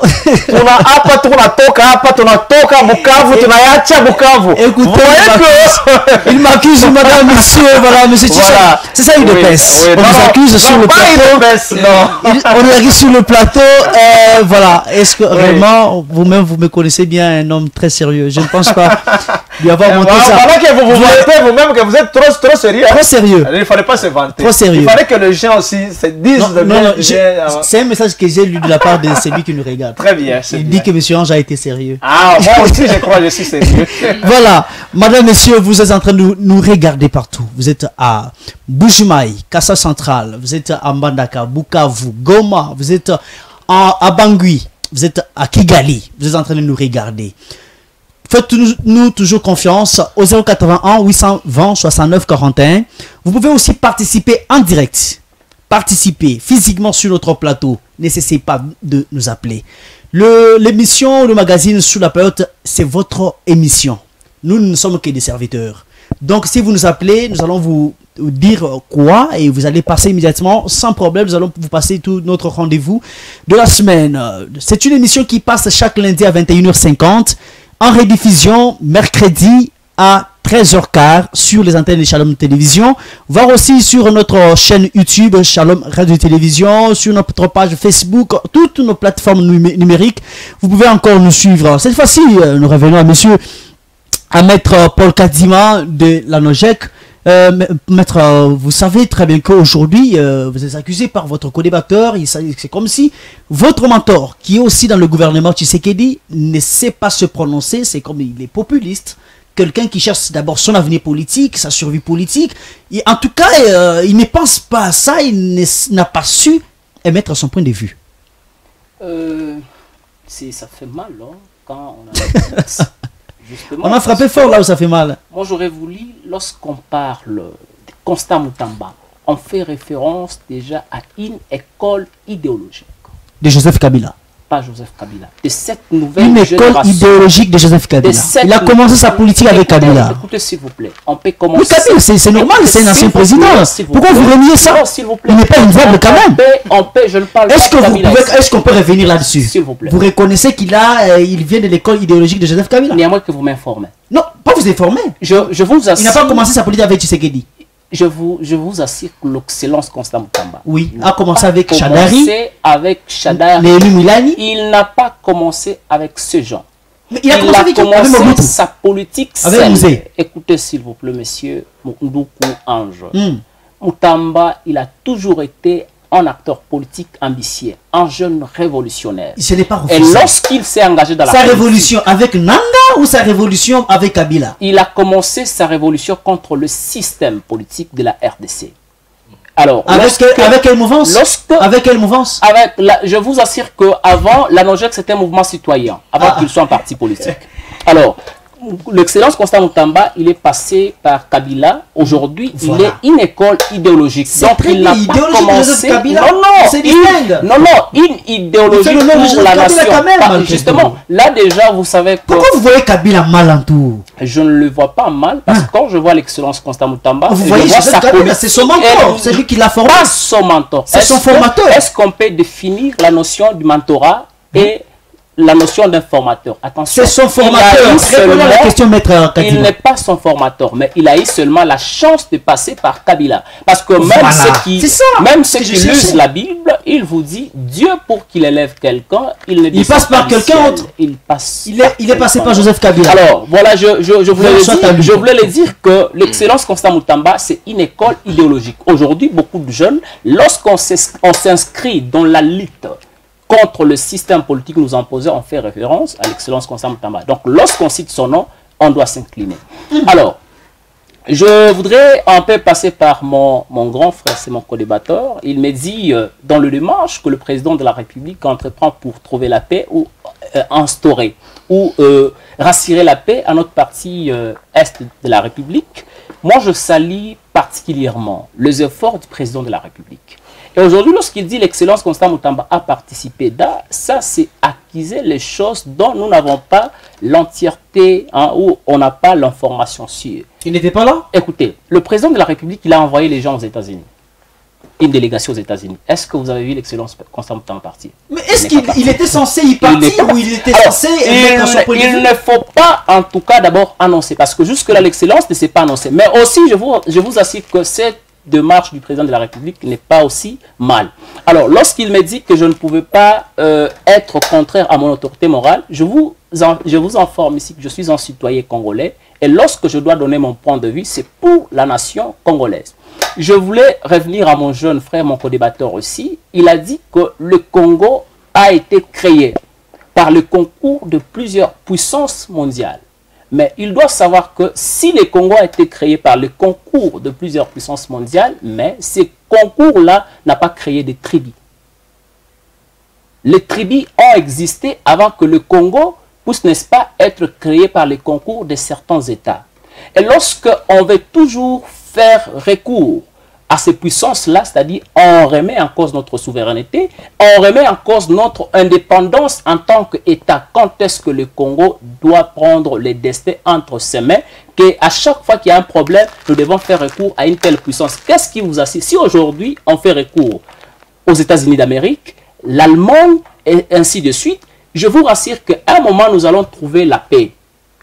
Écoutez, il m'accuse, madame, monsieur, voilà, monsieur Tchitchak. Voilà. C'est ça, il dépaisse. On vous accuse sur le plateau. On est arrivé sur le plateau. Voilà. Est-ce que vraiment, vous-même, vous me connaissez bien un homme très sérieux? Je ne pense pas lui avoir montré ça. Voilà que vous vantez vous-même que vous êtes trop sérieux. Trop sérieux. Il ne fallait pas se vanter. Trop sérieux. Il fallait que les gens aussi se disent de bien. C'est un message que j'ai lu de la part de celui qui nous regarde. Très bien. Il dit que M. Ange a été sérieux. Ah, moi aussi, je crois que je suis sérieux. Voilà. Madame, messieurs, vous êtes en train de nous regarder partout. Vous êtes à Bujumaï, Kassa Centrale, vous êtes à Mbandaka, Bukavu, Goma, vous êtes à Bangui, vous êtes à Kigali. Vous êtes en train de nous regarder. Faites-nous toujours confiance au 081 820 69 41. Vous pouvez aussi participer en direct. Participer physiquement sur notre plateau. N'essayez pas de nous appeler. L'émission, le magazine Sous la pelote, c'est votre émission. Nous ne sommes que des serviteurs. Donc si vous nous appelez, nous allons vous dire quoi et vous allez passer immédiatement sans problème. Nous allons vous passer tout notre rendez-vous de la semaine. C'est une émission qui passe chaque lundi à 21h50 en rediffusion mercredi à 13h15 sur les antennes de Shalom Télévision, voire aussi sur notre chaîne YouTube Shalom Radio Télévision, sur notre page Facebook, toutes nos plateformes numériques. Vous pouvez encore nous suivre. Cette fois-ci, nous revenons à maître Paul Kadima de la Nojek. Maître, vous savez très bien qu'aujourd'hui, vous êtes accusé par votre co-débatteur. C'est comme si votre mentor, qui est aussi dans le gouvernement Tshisekedi, ne sait pas se prononcer. C'est comme il est populiste. Quelqu'un qui cherche d'abord son avenir politique, sa survie politique. Et en tout cas, il ne pense pas à ça. Il n'a pas su émettre son point de vue. Ça fait mal, hein, quand on a... Justement, on a frappé fort là où ça fait mal. Moi, j'aurais voulu, lorsqu'on parle de Constant Moutamba, on fait référence déjà à une école idéologique. De Joseph Kabila. pas Joseph Kabila. De cette nouvelle Une école génération idéologique de Joseph Kabila. Il a commencé sa politique avec Kabila. Écoutez, s'il vous plaît, on peut commencer. Oui, Kabila, c'est normal, c'est un ancien président. Pourquoi vous reniez ça? Il n'est pas une viable quand même. Je ne parle pas de Kabila. Est-ce qu'on peut revenir là-dessus? S'il vous plaît. Vous reconnaissez qu'il vient de l'école idéologique de Joseph Kabila? Néanmoins que vous m'informez. Non, pas vous informer. Je vous assure. Il n'a pas commencé sa politique avec Tshisekedi. Je vous assure que l'excellence Constant Moutamba. Oui, a commencé avec Chadari. Avec Chadari. Milani. Il n'a pas commencé avec ce genre. Mais il a commencé sa politique saine. Écoutez s'il vous plaît, monsieur Ndoukou Ange. Moutamba, il a toujours été un acteur politique ambitieux, un jeune révolutionnaire. Il se n'est pas refusé. Et lorsqu'il s'est engagé dans la politique, révolution avec Nanga ou sa révolution avec Kabila? Il a commencé sa révolution contre le système politique de la RDC. Alors, avec quelle mouvance? Avec quelle mouvance? Je vous assure qu'avant, la NOJEC c'était un mouvement citoyen, avant qu'il soit un parti politique. Alors, l'excellence Constant Moutamba, il est passé par Kabila. Aujourd'hui, il est une école idéologique. Donc, il n'a pas commencé... une idéologie pour la nation. Justement, là déjà, vous savez que... Pourquoi vous voyez Kabila mal en tout? Je ne le vois pas mal, parce que quand je vois l'excellence Constant Moutamba, vous voyez sa Kabila, c'est son mentor, c'est lui qui l'a formé. Pas son mentor. C'est son formateur. Est-ce qu'on peut définir la notion du mentorat et la notion d'un formateur? Attention, c'est son formateur. Il n'est pas son formateur, mais il a eu seulement la chance de passer par Kabila. Parce que même ceux qui lisent la Bible, il vous dit Dieu, pour qu'il élève quelqu'un, il passe par quelqu'un autre. Il est passé par Joseph Kabila. Alors voilà, je voulais le dire que l'excellence Constant Moutamba, c'est une école idéologique. Aujourd'hui, beaucoup de jeunes, lorsqu'on s'inscrit dans la lutte contre le système politique nous imposé, on fait référence à l'excellence Constant Moutamba. Donc, lorsqu'on cite son nom, on doit s'incliner. Alors, je voudrais un peu passer par mon grand frère, c'est mon co-débatteur. Il me dit, dans le démarche que le président de la République entreprend pour trouver la paix ou instaurer ou rassurer la paix à notre partie est de la République, moi, je salue particulièrement les efforts du président de la République. Et aujourd'hui, lorsqu'il dit l'excellence Constant Moutamba a participé, ça c'est acquiser les choses dont nous n'avons pas l'entièreté, ou on n'a pas l'information sûre. Il n'était pas là? Écoutez, le président de la République, il a envoyé les gens aux États-Unis, une délégation aux États-Unis. Est-ce que vous avez vu l'excellence Constant Moutamba partir? Mais est-ce qu'il était censé y partir ou il était censé mettre son point de vue? Il ne faut pas en tout cas d'abord annoncer, parce que jusque-là l'excellence ne s'est pas annoncée. Mais aussi, je vous assure que cette démarche du président de la République n'est pas aussi mal. Alors, lorsqu'il me dit que je ne pouvais pas être contraire à mon autorité morale, je vous informe ici que je suis un citoyen congolais et lorsque je dois donner mon point de vue, c'est pour la nation congolaise. Je voulais revenir à mon jeune frère, mon co-débatteur aussi. Il a dit que le Congo a été créé par le concours de plusieurs puissances mondiales. Mais il doit savoir que si le Congo a été créé par le concours de plusieurs puissances mondiales, mais ces concours-là n'ont pas créé des tribus. Les tribus ont existé avant que le Congo puisse, n'est-ce pas, être créé par les concours de certains États. Et lorsque on veut toujours faire recours à ces puissances-là, c'est-à-dire on remet en cause notre souveraineté, on remet en cause notre indépendance en tant qu'État. Quand est-ce que le Congo doit prendre le destin entre ses mains, qu'à chaque fois qu'il y a un problème, nous devons faire recours à une telle puissance? Qu'est-ce qui vous assiste? Si aujourd'hui on fait recours aux États-Unis d'Amérique, l'Allemagne et ainsi de suite, je vous rassure qu'à un moment nous allons trouver la paix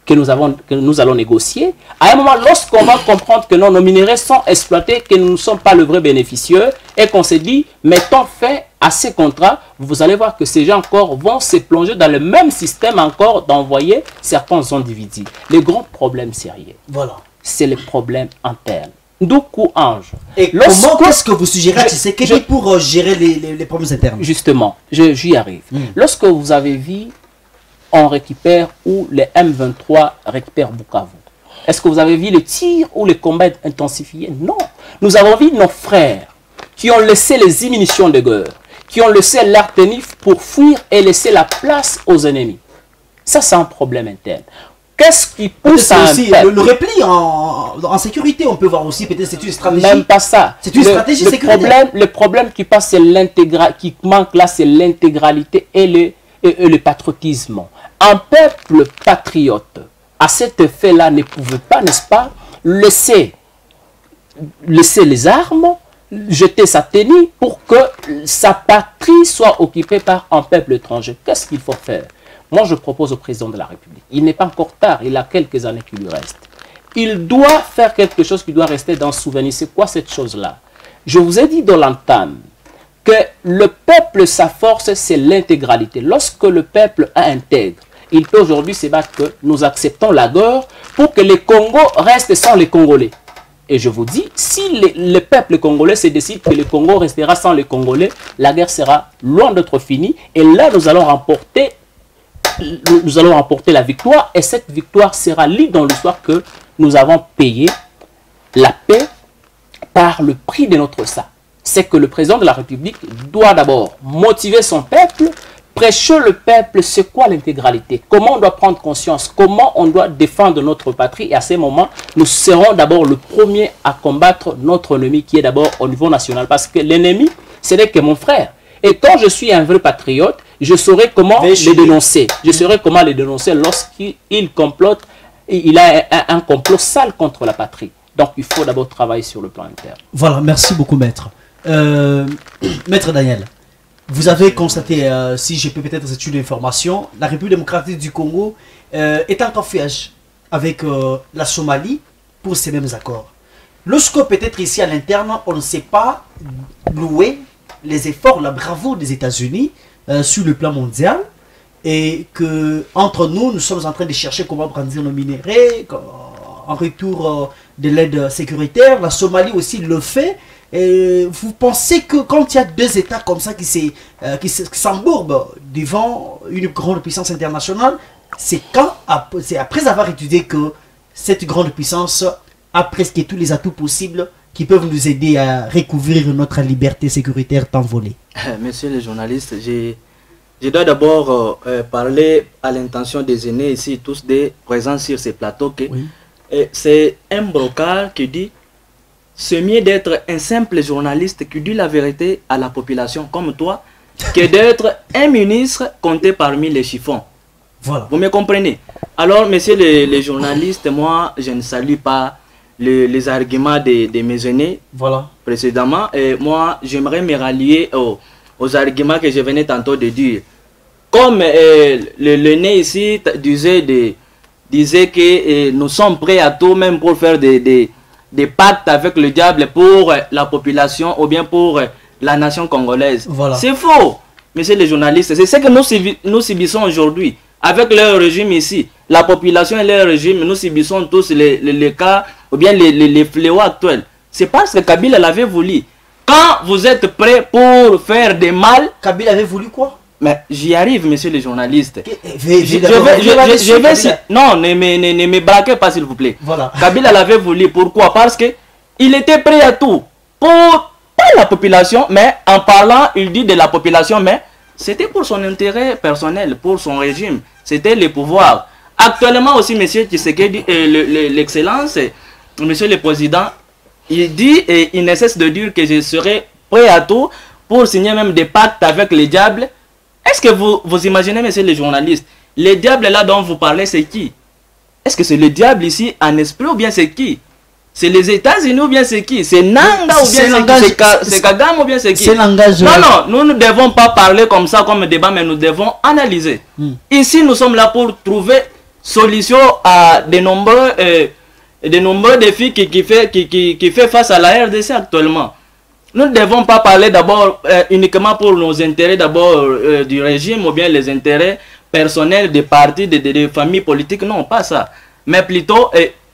que nous allons négocier. À un moment, lorsqu'on va comprendre que non, nos minéraux sont exploités, que nous ne sommes pas le vrai bénéficiaire, et qu'on se dit, mettons fin à ces contrats, vous allez voir que ces gens encore vont se plonger dans le même système encore d'envoyer certains individus. Le grand problème sérieux, voilà, c'est le problème interne. Ndoukou Ange. Et comment est-ce que vous suggérez à Tshisekedi pour gérer les problèmes internes? Justement, j'y arrive. Lorsque vous avez vu on récupère ou les M23 récupèrent Bukavu. Est-ce que vous avez vu le tir ou les combats intensifiés? Non. Nous avons vu nos frères qui ont laissé les munitions de guerre, qui ont laissé l'artenif pour fuir et laisser la place aux ennemis. Ça, c'est un problème interne. Qu'est-ce qui pousse à le repli en sécurité, on peut voir aussi, peut-être c'est une stratégie. Même pas ça. C'est une stratégie sécuritaire. Le problème qui passe, c'est l'intégralité, qui manque là, c'est l'intégralité et et le patriotisme. Un peuple patriote, à cet effet-là, ne pouvait pas, n'est-ce pas, laisser les armes, jeter sa tenue pour que sa patrie soit occupée par un peuple étranger. Qu'est-ce qu'il faut faire? Moi, je propose au président de la République. Il n'est pas encore tard, il a quelques années qui lui restent. Il doit faire quelque chose qui doit rester dans le souvenir. C'est quoi cette chose-là? Je vous ai dit dans l'entame que le peuple, sa force, c'est l'intégralité. Lorsque le peuple est intègre, il peut aujourd'hui se battre que nous acceptons la guerre pour que les Congos restent sans les Congolais. Et je vous dis, si le peuple congolais se décide que le Congo restera sans les Congolais, la guerre sera loin d'être finie. Et là, nous allons remporter la victoire. Et cette victoire sera liée dans l'histoire que nous avons payé la paix par le prix de notre sang. C'est que le président de la République doit d'abord motiver son peuple, prêcher le peuple, c'est quoi l'intégralité? Comment on doit prendre conscience? Comment on doit défendre notre patrie? Et à ce moment, nous serons d'abord le premier à combattre notre ennemi qui est d'abord au niveau national. Parce que l'ennemi, ce n'est que mon frère. Et quand je suis un vrai patriote, je saurai comment les dénoncer. Je saurai comment les dénoncer lorsqu'il complote, il a un complot sale contre la patrie. Donc il faut d'abord travailler sur le plan interne. Voilà, merci beaucoup maître. Maître Daniel, vous avez constaté, si je peux peut-être c'est une information, la République démocratique du Congo est en cafouillage avec la Somalie pour ces mêmes accords. Lorsque peut-être ici à l'interne, on ne sait pas louer les efforts, la bravoure des États-Unis sur le plan mondial, et que entre nous, nous sommes en train de chercher comment brandir nos minéraux en retour de l'aide sécuritaire. La Somalie aussi le fait. Et vous pensez que quand il y a deux États comme ça qui s'embourbent devant une grande puissance internationale, c'est après avoir étudié que cette grande puissance a presque tous les atouts possibles qui peuvent nous aider à recouvrir notre liberté sécuritaire tant volée? Monsieur le journaliste, je dois d'abord parler à l'intention des aînés ici, tous des présents sur ces plateaux. Oui. C'est un brocard qui dit: c'est mieux d'être un simple journaliste qui dit la vérité à la population comme toi que d'être un ministre compté parmi les chiffons. Voilà. Vous me comprenez? Alors, messieurs les journalistes, moi, je ne salue pas les arguments de mes aînés précédemment. Et moi, j'aimerais me rallier aux arguments que je venais tantôt de dire. Comme l'aîné ici disait que nous sommes prêts à tout, même pour faire des pactes avec le diable pour la population ou bien pour la nation congolaise. Voilà. C'est faux, messieurs les journalistes. C'est ce que nous subissons aujourd'hui. Avec leur régime ici, la population et leur régime, nous subissons tous les cas ou bien les fléaux actuels. C'est parce que Kabila l'avait voulu. Quand vous êtes prêts pour faire des mal... Kabila avait voulu quoi? Mais j'y arrive, messieurs les journalistes. Non, ne me braquez pas, s'il vous plaît. Voilà. Kabila l'avait voulu. Pourquoi? Parce que il était prêt à tout. Pas la population, mais en parlant, il dit de la population, mais c'était pour son intérêt personnel, pour son régime. C'était le pouvoir. Actuellement aussi, monsieur Tshisekedi, l'excellence, monsieur le président, il dit et il ne cesse de dire que je serai prêt à tout pour signer même des pactes avec les diables. Est-ce que vous imaginez, messieurs les journalistes, les diables là dont vous parlez, c'est qui? Est-ce que c'est le diable ici en esprit ou bien c'est qui? C'est les États-Unis ou bien c'est qui? C'est Nanga ou bien c'est Kagame ou bien c'est qui? Non, nous ne devons pas parler comme ça, comme débat, mais nous devons analyser. Ici, nous sommes là pour trouver solution à de nombreux défis qui fait face à la RDC actuellement. Nous ne devons pas parler d'abord uniquement pour nos intérêts d'abord du régime ou bien les intérêts personnels des partis, des familles politiques. Non, pas ça. Mais plutôt,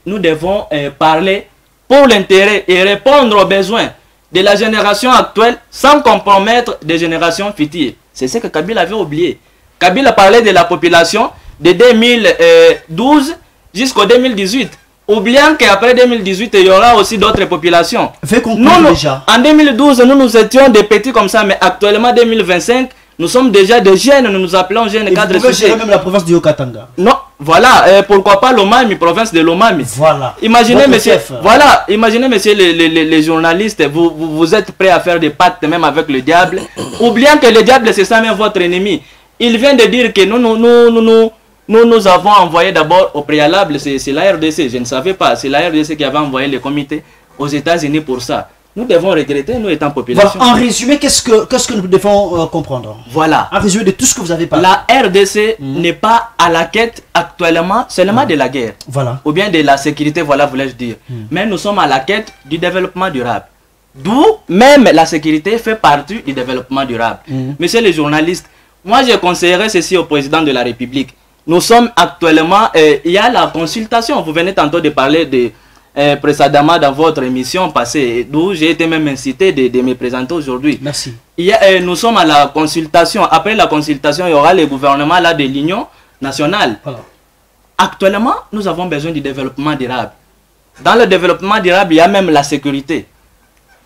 nous devons parler pour l'intérêt et répondre aux besoins de la génération actuelle sans compromettre des générations futures. C'est ce que Kabila avait oublié. Kabila parlait de la population de 2012 jusqu'au 2018. Oubliant qu'après 2018, il y aura aussi d'autres populations. Déjà. En 2012, nous étions des petits comme ça, mais actuellement, 2025, nous sommes déjà des jeunes, nous nous appelons jeunes cadres sociaux. Même la province du Haut-Katanga. Non, voilà, pourquoi pas l'Omami, province de l'Omami. Voilà. Imaginez, monsieur, imaginez, messieurs les journalistes, vous êtes prêts à faire des pactes même avec le diable, oubliant que le diable, c'est ça même votre ennemi. Il vient de dire que nous avons envoyé d'abord au préalable, c'est la RDC, je ne savais pas, c'est la RDC qui avait envoyé le comité aux États-Unis pour ça. Nous devons regretter, nous étant population. Voilà, en résumé, qu'est-ce que nous devons comprendre? Voilà. En résumé de tout ce que vous avez parlé. La RDC n'est pas à la quête actuellement seulement de la guerre. Voilà. Ou bien de la sécurité, voilà, voulais-je dire. Mais nous sommes à la quête du développement durable. D'où même la sécurité fait partie du développement durable. Monsieur les journalistes, moi je conseillerais ceci au président de la République. Nous sommes actuellement, il y a la consultation, vous venez tantôt de parler de précédemment dans votre émission passée, d'où j'ai été même incité de me présenter aujourd'hui. Merci. Nous sommes à la consultation. Après la consultation, il y aura le gouvernement là de l'Union nationale. Voilà. Actuellement, nous avons besoin du développement durable. Dans le développement durable, il y a même la sécurité.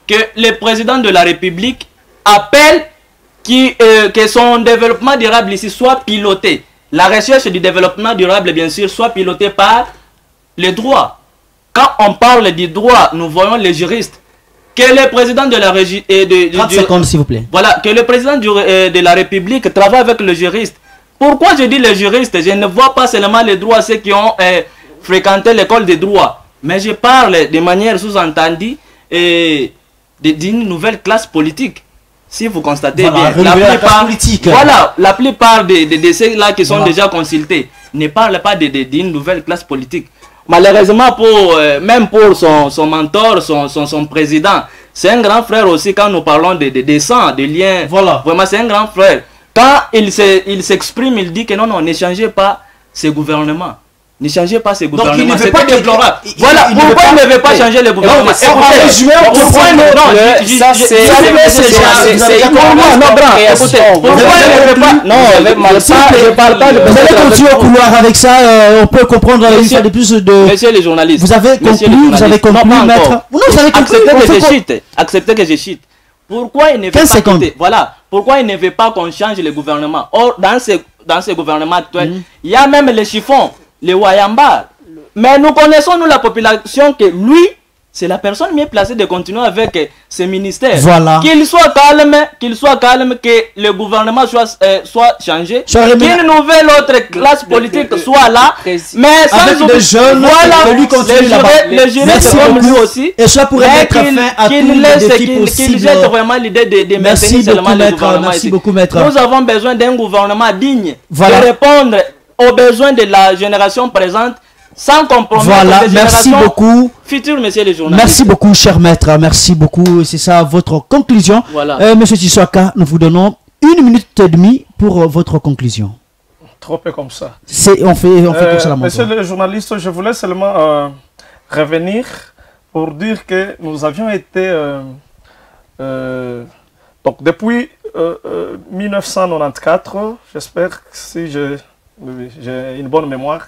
Que le président de la République appelle que son développement durable ici soit piloté. La recherche du développement durable, bien sûr, soit pilotée par les droits. Quand on parle du droit, nous voyons les juristes. Que le président de la République... 30 secondes, s'il vous plaît. Voilà, que le président de la République travaille avec le juriste. Pourquoi je dis les juristes? Je ne vois pas seulement les droits, ceux qui ont fréquenté l'école des droits. Mais je parle de manière sous-entendue d'une nouvelle classe politique. Si vous constatez voilà, bien, la plupart de ceux-là qui sont déjà consultés ne parlent pas d'une nouvelle classe politique. Malheureusement, même pour son mentor, son président, c'est un grand frère aussi quand nous parlons de sang, de liens. Voilà. Vraiment, c'est un grand frère. Quand il s'exprime, il dit que non, ne changez pas ce gouvernement. Ne changez pas ce gouvernement. C'est déplorable. Voilà, pourquoi il ne veut pas changer le gouvernement? Pourquoi il ne veut pas? Non, je parle pas de... Vous allez continuer au couloir avec ça, on peut comprendre une fois de plus de... Monsieur les journalistes. Vous avez conclu, maître? Non, vous avez conclu. Acceptez que je chute. Pourquoi il ne veut pas quitter? Voilà. Pourquoi il ne veut pas qu'on change le gouvernement? Or, dans ce gouvernement actuel, il y a même les chiffons. Les Wayamba. Mais nous connaissons, nous, la population, que lui, c'est la personne mieux placée de continuer avec ce ministère. Voilà. Qu'il soit calme, que le gouvernement soit changé, qu'une nouvelle autre classe politique soit là, mais sans avec des jeunes, voilà, les juristes comme lui aussi, et ça pourrait mettre fin à tous les défis possibles. Qu'il jette vraiment l'idée de maintenir seulement le gouvernement. Merci beaucoup, maître. Nous avons besoin d'un gouvernement digne de répondre aux besoins de la génération présente sans compromettre les générations futures, monsieur les journalistes. Merci beaucoup, cher maître. Merci beaucoup. C'est ça votre conclusion. Voilà. Monsieur Tshisekedi, nous vous donnons 1 minute et demie pour votre conclusion. Trop peu comme ça. On fait comme ça la monsieur le journaliste, je voulais seulement revenir pour dire que nous avions été... donc depuis 1994, j'espère que si j'ai une bonne mémoire,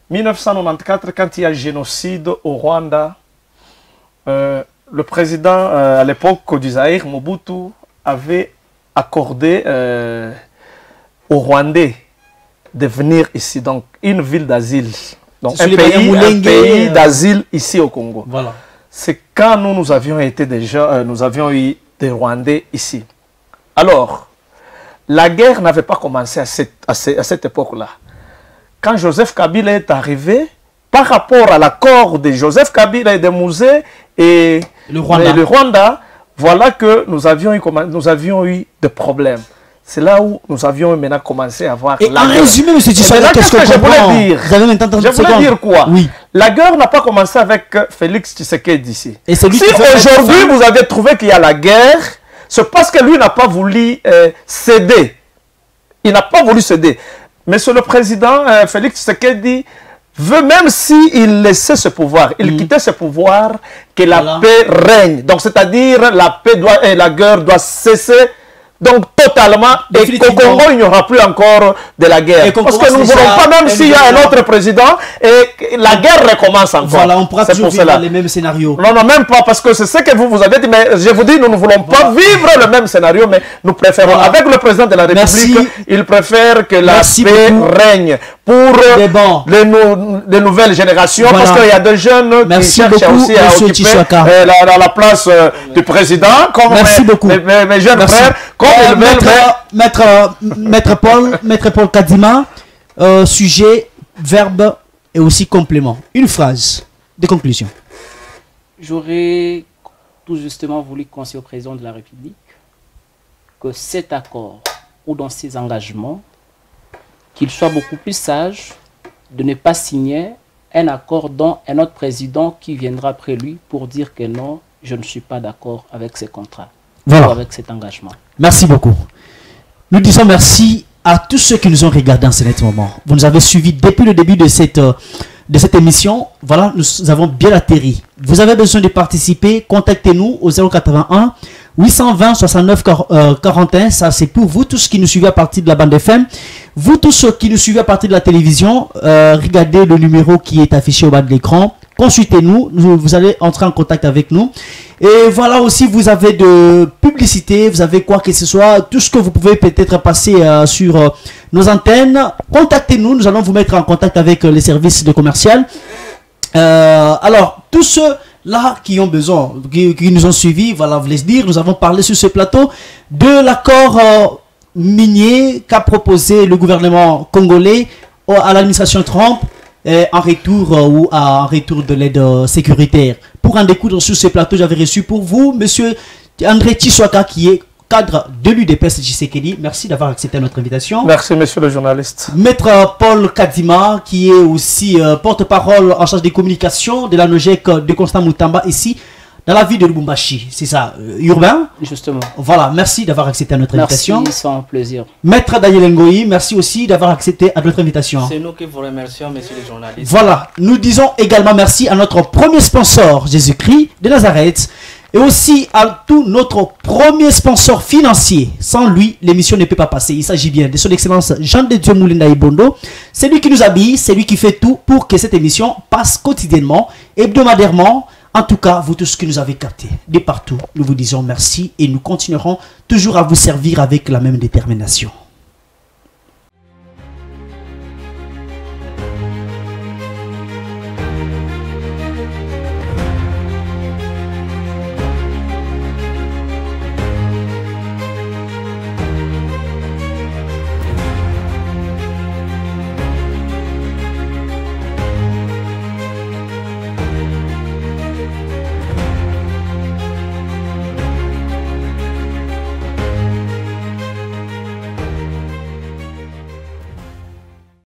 1994, quand il y a génocide au Rwanda, le président à l'époque du Zaïre, Mobutu, avait accordé aux Rwandais de venir ici, donc une ville d'asile, donc un pays d'asile ici au Congo. Voilà. C'est quand nous avions été déjà, nous avions eu des Rwandais ici. Alors, la guerre n'avait pas commencé à cette époque-là. Quand Joseph Kabila est arrivé, par rapport à l'accord de Joseph Kabila et de Mouzé et le Rwanda, voilà que nous avions eu des problèmes. C'est là où nous avions maintenant commencé à voir la guerre. En résumé, M. Tshisekedi, qu'est-ce que je voulais dire? Je voulais dire quoi? Oui. La guerre n'a pas commencé avec Félix Tshisekedi ici. Si aujourd'hui vous avez trouvé qu'il y a la guerre, c'est parce que lui n'a pas voulu céder. Il n'a pas voulu céder. Mais le président Félix Tshisekedi veut, même s'il laissait ce pouvoir, il quittait ce pouvoir, que la paix règne. Donc, c'est-à-dire, la guerre doit cesser. Donc, totalement, et qu'au Congo, il n'y aura plus encore de la guerre. Parce que nous ne voulons pas, même s'il y a un autre président, et la guerre recommence encore. Voilà, on pourra toujours vivre les mêmes scénarios. Non, non, même pas, parce que c'est ce que vous avez dit, mais je vous dis, nous ne voulons pas vivre le même scénario, mais nous préférons, avec le président de la République, il préfère que la paix règne. pour les nouvelles générations, voilà. Parce qu'il y a des jeunes qui cherchent aussi à occuper la place du président, comme mes jeunes frères, comme Maître Paul Kadima, sujet, verbe et aussi complément. Une phrase de conclusion. J'aurais tout justement voulu conseiller au président de la République que cet accord ou dans ses engagements, qu'il soit beaucoup plus sage de ne pas signer un accord dont un autre président qui viendra après lui pour dire que non, je ne suis pas d'accord avec ces contrats, voilà, ou avec cet engagement. Merci beaucoup. Nous disons merci à tous ceux qui nous ont regardés en ce moment. Vous nous avez suivis depuis le début de cette émission. Voilà, nous avons bien atterri. Vous avez besoin de participer, contactez-nous au 081 820 69 41. Ça, c'est pour vous tous qui nous suivez à partir de la bande FM. Vous tous qui nous suivez à partir de la télévision, regardez le numéro qui est affiché au bas de l'écran. Consultez-nous, vous allez entrer en contact avec nous. Et voilà aussi, vous avez de publicité, vous avez quoi que ce soit, tout ce que vous pouvez peut-être passer sur nos antennes. Contactez-nous, nous allons vous mettre en contact avec les services de commercial. Alors, tous ceux-là qui ont besoin, qui nous ont suivis, voilà, vous laisse dire, nous avons parlé sur ce plateau de l'accord minier qu'a proposé le gouvernement congolais à l'administration Trump. En retour ou en retour de l'aide sécuritaire. Pour en découdre sur ce plateau, j'avais reçu pour vous monsieur André Tshisekedi, qui est cadre de l'UDPS Tshisekedi. Merci d'avoir accepté notre invitation. Merci monsieur le journaliste. Maître Paul Kadima, qui est aussi porte-parole en charge des communications de la NOGEC de Constant Moutamba ici dans la ville de Lubumbashi. C'est ça, Urbain? Justement. Voilà, merci d'avoir accepté notre invitation. Merci, sans plaisir. Maître Daniel Ngoï, merci aussi d'avoir accepté notre invitation. C'est nous qui vous remercions, messieurs les journalistes. Voilà, nous disons également merci à notre premier sponsor, Jésus-Christ de Nazareth, et aussi à tout notre premier sponsor financier. Sans lui, l'émission ne peut pas passer. Il s'agit bien de son excellence Jean de Dieu Moulinda Ibondo. C'est lui qui nous habille, c'est lui qui fait tout pour que cette émission passe quotidiennement, hebdomadairement. En tout cas, vous tous qui nous avez captés de partout, nous vous disons merci et nous continuerons toujours à vous servir avec la même détermination.